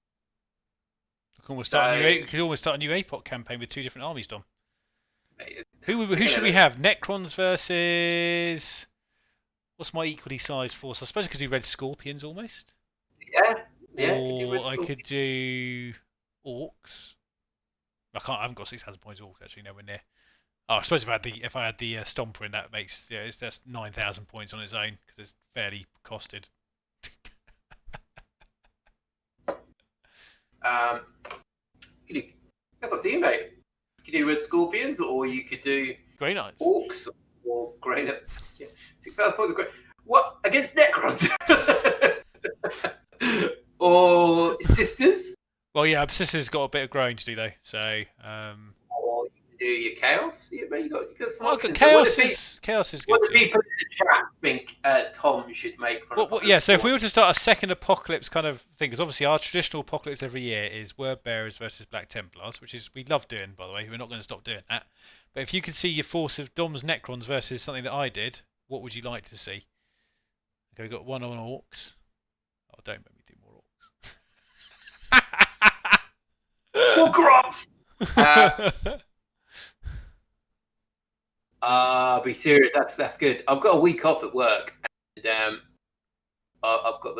We could almost start a new APOC campaign with 2 different armies, Dom. Mate, who should we have? Necrons versus what's my equally sized force? I suppose I could do Red Scorpions almost. Yeah. Or I could do Orcs. I haven't got 6,000 points Orcs actually, nowhere near. Oh, I suppose if I had the Stomper in, that makes that's 9,000 points on its own because it's fairly costed. That's up to you, mate. You could do Red Scorpions, or you could do Grey Knights, Orcs, or Grey Knights. Yeah. 6,000 points of Grey. What against Necrons? Or Sisters? Well, yeah, Sisters got a bit of growing to do though, so. Or you can do your Chaos. Yeah, but you got some options. Chaos is good. What do people in the chat think Tom should make for an Apocalypse so if we Force? were to start a second Apocalypse kind of thing, because obviously our traditional Apocalypse every year is Word Bearers versus Black Templars, which is we love doing, by the way. We're not going to stop doing that. But if you could see your force of Dom's Necrons versus something that I did, what would you like to see? Okay, we've got 1 on Orcs. Oh, don't make me do more Orcs. More Grots! Be serious. That's good. I've got a week off at work, and I've got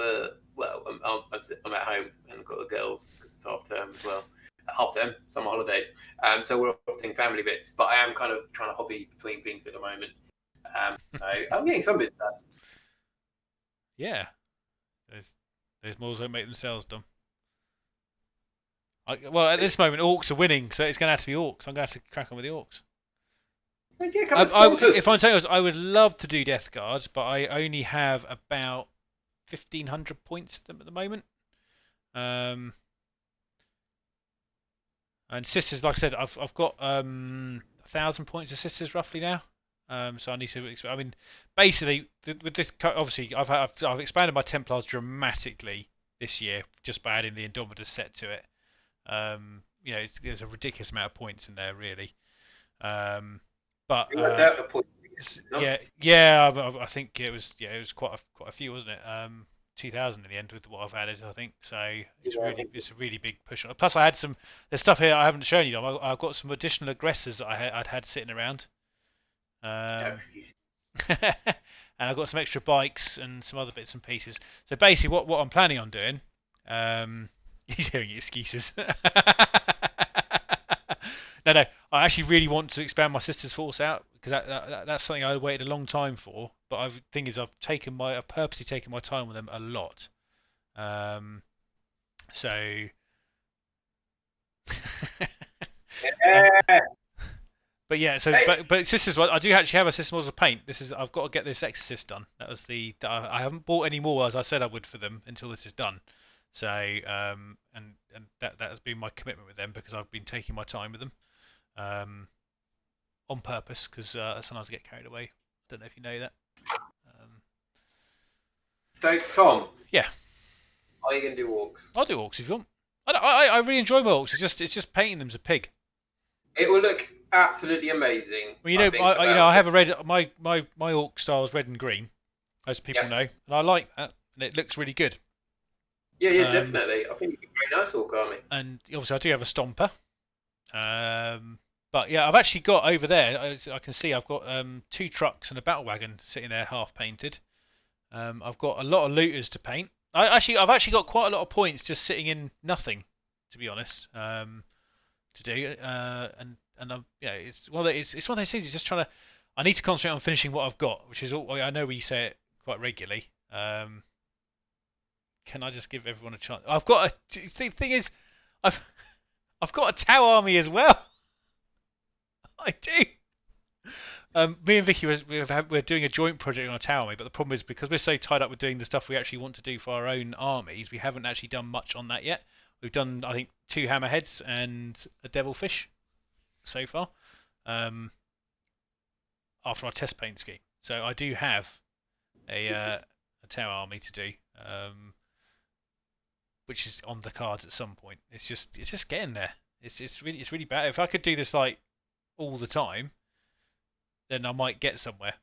I'm at home and I've got the girls because it's half term as well. Half term, summer holidays. So we're off doing family bits, but I am kind of trying to hobby between things at the moment. So I'm getting some bits done. Yeah, there's more that make themselves dumb. Well, at this moment, Orcs are winning, so it's going to have to be Orcs. I'm going to have to crack on with the Orcs. If I'm saying I would love to do Death Guard, but I only have about 1,500 points of them at the moment. And Sisters, like I said, I've got 1,000 points of Sisters roughly now. So I need to. I mean, basically, with this, obviously, I've expanded my Templars dramatically this year just by adding the Indomitus set to it. There's a ridiculous amount of points in there, really. But I think it was quite a few, wasn't it? 2,000 in the end with what I've added, I think. So it's a really big push. Plus, there's stuff here I haven't shown you. I've got some additional aggressors that I'd had sitting around. And I've got some extra bikes and some other bits and pieces. So basically, what I'm planning on doing, he's hearing excuses. No, I actually really want to expand my Sisters Force out because that's something I waited a long time for. But the thing is, I've purposely taken my time with them a lot. But yeah, but Sisters, I do actually have a Sisters Models of Paint. I've got to get this Exorcist done. I haven't bought any more as I said I would for them until this is done. So and that has been my commitment with them because I've been taking my time with them, on purpose because sometimes I get carried away. I don't know if you know that. So Tom, yeah, are you going to do Orcs? I'll do Orcs if you want. I really enjoy my orcs. It's just painting them's a pig. It will look absolutely amazing. Well, I think I have a red. My orc style is red and green, as people know, and I like that, and it looks really good. Yeah, definitely. I think it's a very nice orc army. And obviously, I do have a stomper. But yeah, I've actually got over there. I can see I've got 2 trucks and a battle wagon sitting there, half painted. I've got a lot of looters to paint. I've actually got quite a lot of points just sitting in nothing, to be honest, to do. And I'm, it's one of those things. It's just trying to. I need to concentrate on finishing what I've got, which is all. I know we say it quite regularly. Can I just give everyone a chance? I've got a. The thing is, I've got a Tau army as well. I do. Me and Vicky, we're doing a joint project on a Tau army, but the problem is because we're so tied up with doing the stuff we actually want to do for our own armies, we haven't actually done much on that yet. We've done, I think, 2 hammerheads and a devilfish so far, after our test paint scheme. So I do have a Tau army to do, which is on the cards at some point. It's just getting there. It's really bad. If I could do this like all the time, then I might get somewhere.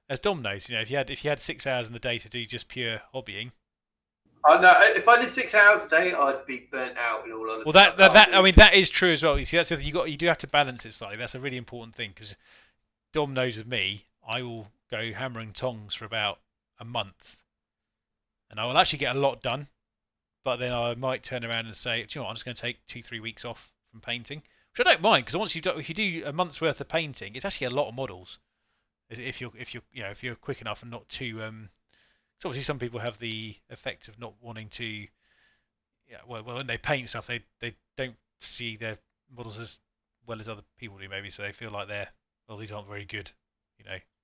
As Dom knows, if you had 6 hours in the day to do just pure hobbying. Oh no! If I did 6 hours a day, I'd be burnt out. In all honesty. Well, that is true as well. You see, that's the thing. You do have to balance it slightly. That's a really important thing because Dom knows with me, I will go hammering tongs for about a month, and I will actually get a lot done. But then I might turn around and say, do you know what? I'm just going to take 2-3 weeks off from painting, which I don't mind because once if you do a month's worth of painting, it's actually a lot of models. If you're quick enough and not too. So obviously some people have the effect of not wanting to. Well, when they paint stuff, they don't see their models as well as other people do maybe, so they feel like these aren't very good,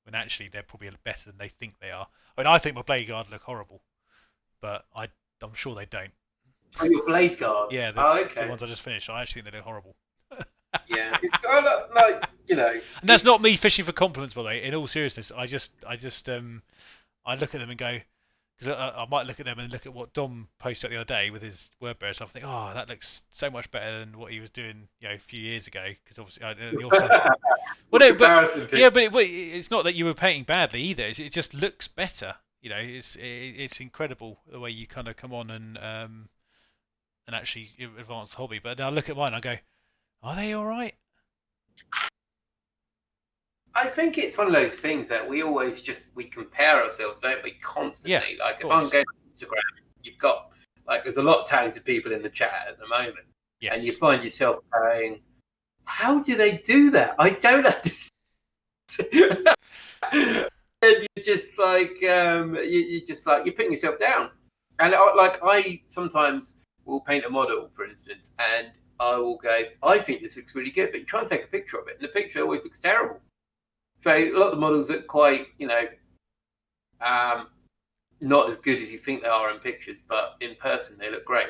when actually they're probably better than they think they are. I mean, I think my Blade Guard look horrible, but I'm sure they don't. Oh, your Blade Guard? Yeah, okay. The ones I just finished, I actually think they look horrible. Yeah, it's And that's not me fishing for compliments, by the way. In all seriousness, I look at them and go, because I might look at them and look at what Dom posted the other day with his word bearer stuff. I think, oh, that looks so much better than what he was doing, a few years ago. Because obviously, but it's not that you were painting badly either. It just looks better. It's incredible the way you kind of come on and actually advance the hobby. But then I look at mine, and I go, are they all right? I think it's one of those things that we always we compare ourselves, don't we? Constantly. Yeah, like if I'm going on Instagram, you've got there's a lot of talented people in the chat at the moment, yes. And you find yourself going, "How do they do that? I don't understand." And you're just you're putting yourself down. And I sometimes will paint a model, for instance, and I will go, "I think this looks really good," but you try and take a picture of it, and the picture always looks terrible. So a lot of the models look quite, not as good as you think they are in pictures, but in person they look great.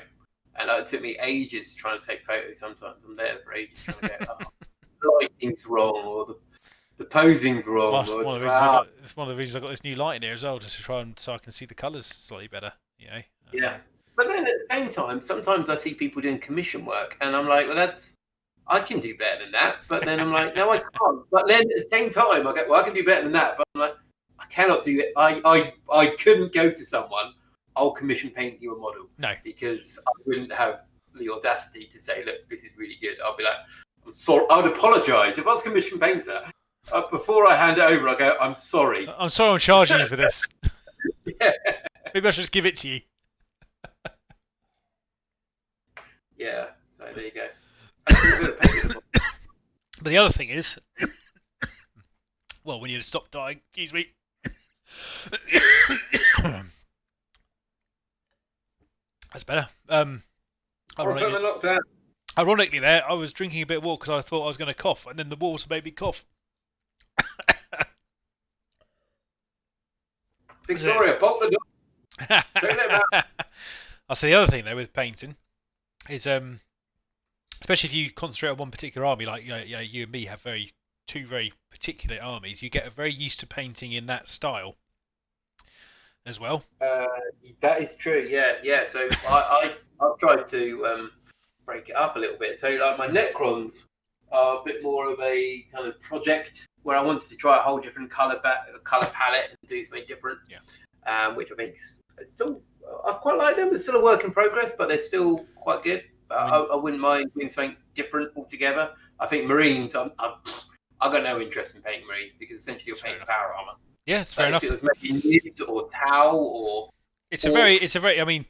And it took me ages trying to take photos. Sometimes I'm there for ages trying to go, the lighting's wrong, or the posing's wrong. Well, it's one of the reasons I got this new light in here as well, just to try so I can see the colours slightly better. Yeah, but then at the same time, sometimes I see people doing commission work, and I'm like, well, I can do better than that. But then I'm like, no, I can't. But then at the same time, I go, well, I can do better than that. But I'm like, I cannot do it. I couldn't go to someone, I'll commission paint you a model. No. Because I wouldn't have the audacity to say, look, this is really good. I'll be like, I'm sorry. I would apologise. If I was a commission painter, before I hand it over, I go, I'm sorry. I'm sorry I'm charging you for this. Yeah. Maybe I should just give it to you. Yeah, so there you go. But the other thing is, well, when you stop dying, excuse me. That's better. Ironically, there, I was drinking a bit of water because I thought I was going to cough, and then the water made me cough. Victoria, bolt the door. I'll say the other thing though with painting is, especially if you concentrate on one particular army, like you and me have two very particular armies, you get very used to painting in that style. as well. That is true. Yeah. So I've tried to break it up a little bit. So like my Necrons are a bit more of a kind of project where I wanted to try a whole different color palette and do something different. Yeah. Which I think is still I quite like them. It's still a work in progress, but they're still quite good. I wouldn't mind doing something different altogether. I think Marines. I've got no interest in painting Marines because essentially you're painting power armor. Yeah, it's fair enough. If it was maybe Nids or Tau or it's a very. I mean,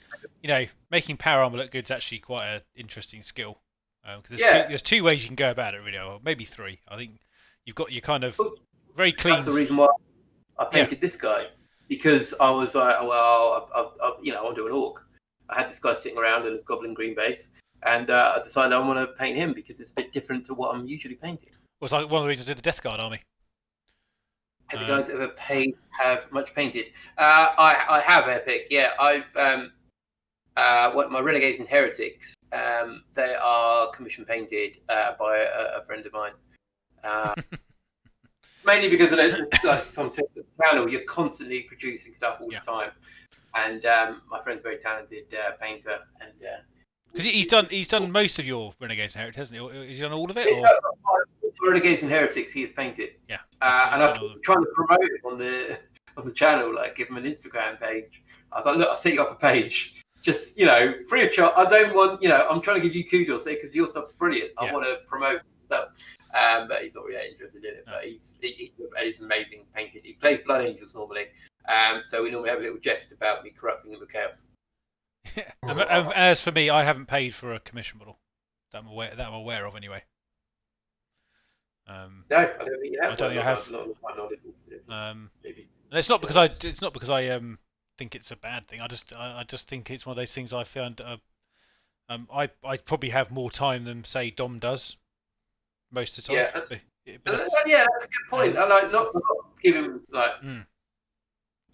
making power armor look good is actually quite an interesting skill. Because there's two ways you can go about it, really, or maybe three. I think you've got your kind of very clean. That's the reason why I painted this guy, because I was like, well, I'll do an orc. I had this guy sitting around in his goblin green base, and I decided I want to paint him because it's a bit different to what I'm usually painting. Well, it's like one of the reasons I did the Death Guard army. Have you guys ever have much painted? I have Epic. Yeah, I've my Renegades and Heretics. They are commission painted by a friend of mine. Mainly because of like Tom said, the channel, you're constantly producing stuff all the time, and my friend's a very talented painter, and because he's done most of your Renegades and Heretics, hasn't he? Has he done all of it? Or? Renegades and Heretics, he has painted. Yeah, and I'm trying to promote it on the channel, like give him an Instagram page. I thought, look, I'll set you up a page, just free of charge. I don't want, I'm trying to give you kudos because your stuff's brilliant. I want to promote stuff. But he's not really interested in it. But he's amazing painted. He plays Blood Angels normally, so we normally have a little jest about me corrupting him with chaos. As for me, I haven't paid for a commission model that I'm aware of anyway. No, I don't think you have. I don't think I have. And it's not because I think it's a bad thing. I just think it's one of those things I found. I probably have more time than say Dom does. Most of the time. That's a good point. I like not giving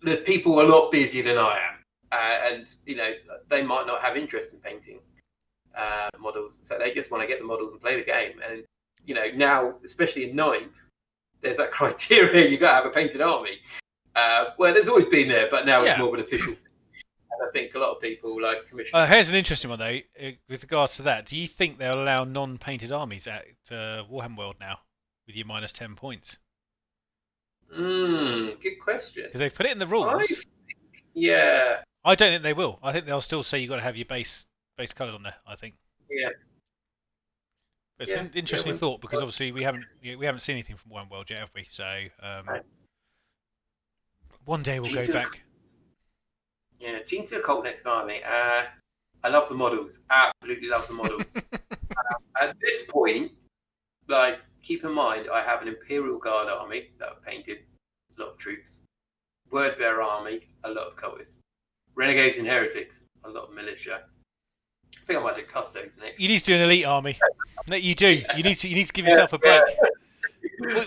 the people a lot busier than I am, and they might not have interest in painting models, so they just want to get the models and play the game. And now, especially in 9th, there's that criteria you got to have a painted army. Well, there's always been there, but now it's more of an official thing. I think a lot of people like commission. Here's an interesting one though, with regards to that. Do you think they'll allow non-painted armies at Warhammer World now with your -10 points? Good question. Because they've put it in the rules. I don't think they will. I think they'll still say you've got to have your base coloured on there. I think. Yeah. But it's an interesting thought because obviously we haven't seen anything from Warhammer World yet, have we? So one day we'll go back. Yeah, Gene's the Occult next army. I love the models. Absolutely love the models. At this point, keep in mind, I have an Imperial Guard army that I've painted, a lot of troops. Wordbearer army, a lot of cultists. Renegades and Heretics, a lot of militia. I think I might do Custodes next. You need to do an elite army. No, you do. You need to give yourself a break.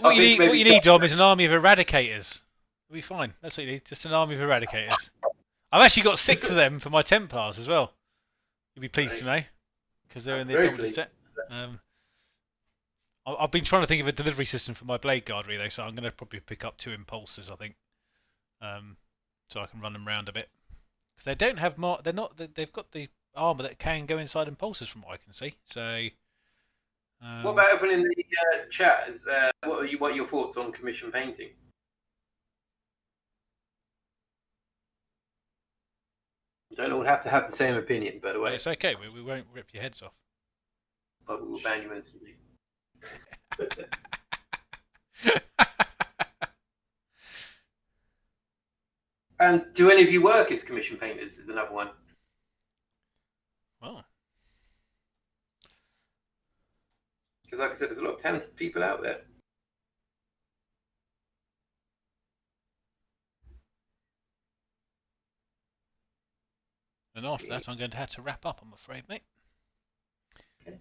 What you need, Dom, is an army of Eradicators. It'll be fine. That's what you need. Just an army of Eradicators. I've actually got 6 of them for my Templars as well. You'll be pleased to know, because they're in the Indomitus set. I've been trying to think of a delivery system for my Blade Guard, really, so I'm going to probably pick up 2 Impulsors, I think, so I can run them around a bit. Because they don't have they've got the armour that can go inside Impulsors, from what I can see. So. What about everyone in the chat? What are your thoughts on commission painting? Don't all have to have the same opinion, by the way. It's okay. We won't rip your heads off. But we will ban you instantly. And do any of you work as commission painters? Is another one. Oh. Because, like I said, there's a lot of talented people out there. And after that, I'm going to have to wrap up, I'm afraid, mate. Okay.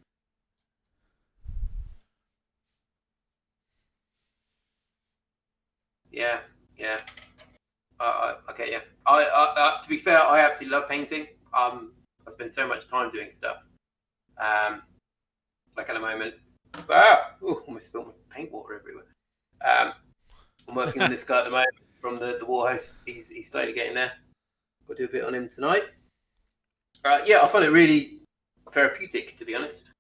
Yeah. Okay, yeah. To be fair, I absolutely love painting. I spend so much time doing stuff. Like at the moment, almost spilled my paint water everywhere. I'm working on this guy at the moment from the War Host. He's starting to get in there. We'll do a bit on him tonight. Yeah, I find it really therapeutic, to be honest.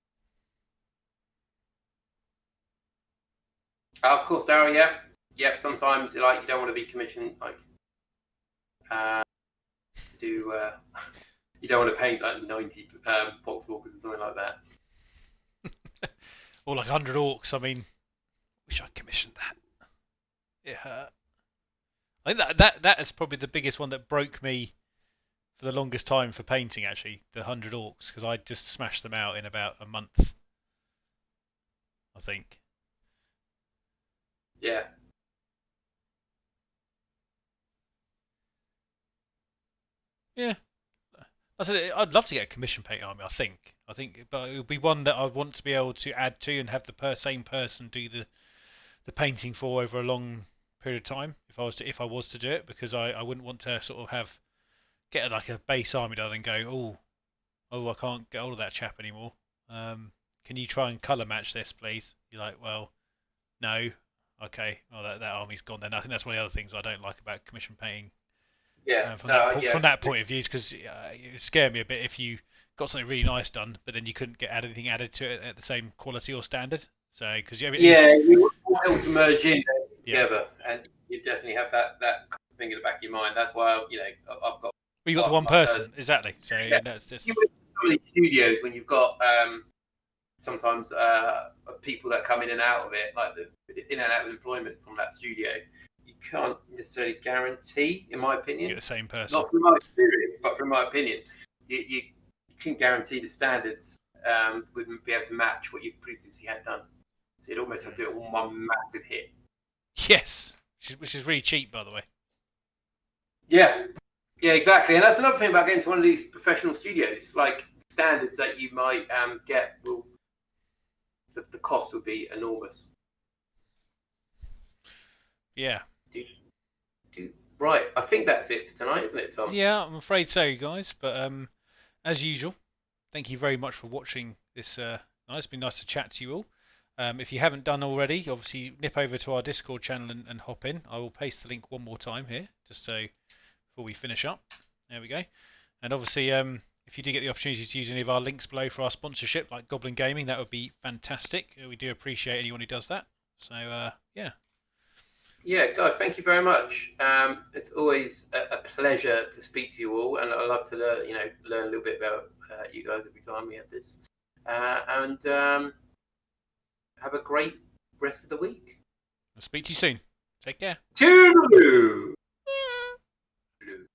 Of course, Daryl. Yeah. Sometimes you don't want to be commissioned do. You don't want to paint 90 Poxwalkers or something like that. Or 100 orcs. I mean, wish I'd commissioned that. It hurt. I think that is probably the biggest one that broke me for the longest time for painting. Actually, the 100 orcs, because I just smashed them out in about a month. I think. Yeah. Yeah. I said I'd love to get a commission paint army. I think, but it would be one that I want to be able to add to and have the same person do the painting for over a long period of time. If I was to do it, because I wouldn't want to sort of get a base army done and go, I can't get hold of that chap anymore. Can you try and colour match this, please? You're like, well, no. Okay, well that army's gone then. I think that's one of the other things I don't like about commission painting. Yeah. From that point of view, because it scared me a bit if you got something really nice done, but then you couldn't get anything added to it at the same quality or standard. So because you want it all to merge in together, yeah. and you definitely have that thing in the back of your mind. That's why I've got. Well, you got the one person exactly. So yeah. That's just. You would so many studios when you've got sometimes people that come in and out of it, like in and out of employment from that studio. You can't necessarily guarantee, in my opinion. You're the same person. Not from my experience, but from my opinion, you couldn't guarantee the standards wouldn't be able to match what you previously had done. So you'd almost have to do it all one massive hit. Yes, which is really cheap, by the way. Yeah, exactly. And that's another thing about getting to one of these professional studios. Like standards that you might get, the cost would be enormous. Yeah. Right, I think that's it for tonight, isn't it, Tom? Yeah, I'm afraid so, guys. But as usual, thank you very much for watching this. It's been nice to chat to you all. If you haven't done already, obviously nip over to our Discord channel and hop in. I will paste the link one more time here, just so before we finish up. There we go. And obviously, if you do get the opportunity to use any of our links below for our sponsorship, like Goblin Gaming, that would be fantastic. We do appreciate anyone who does that. So yeah. Yeah, guys, thank you very much. It's always a pleasure to speak to you all, and I love to learn a little bit about you guys every time we have this. And have a great rest of the week. I'll speak to you soon. Take care. Toodaloo!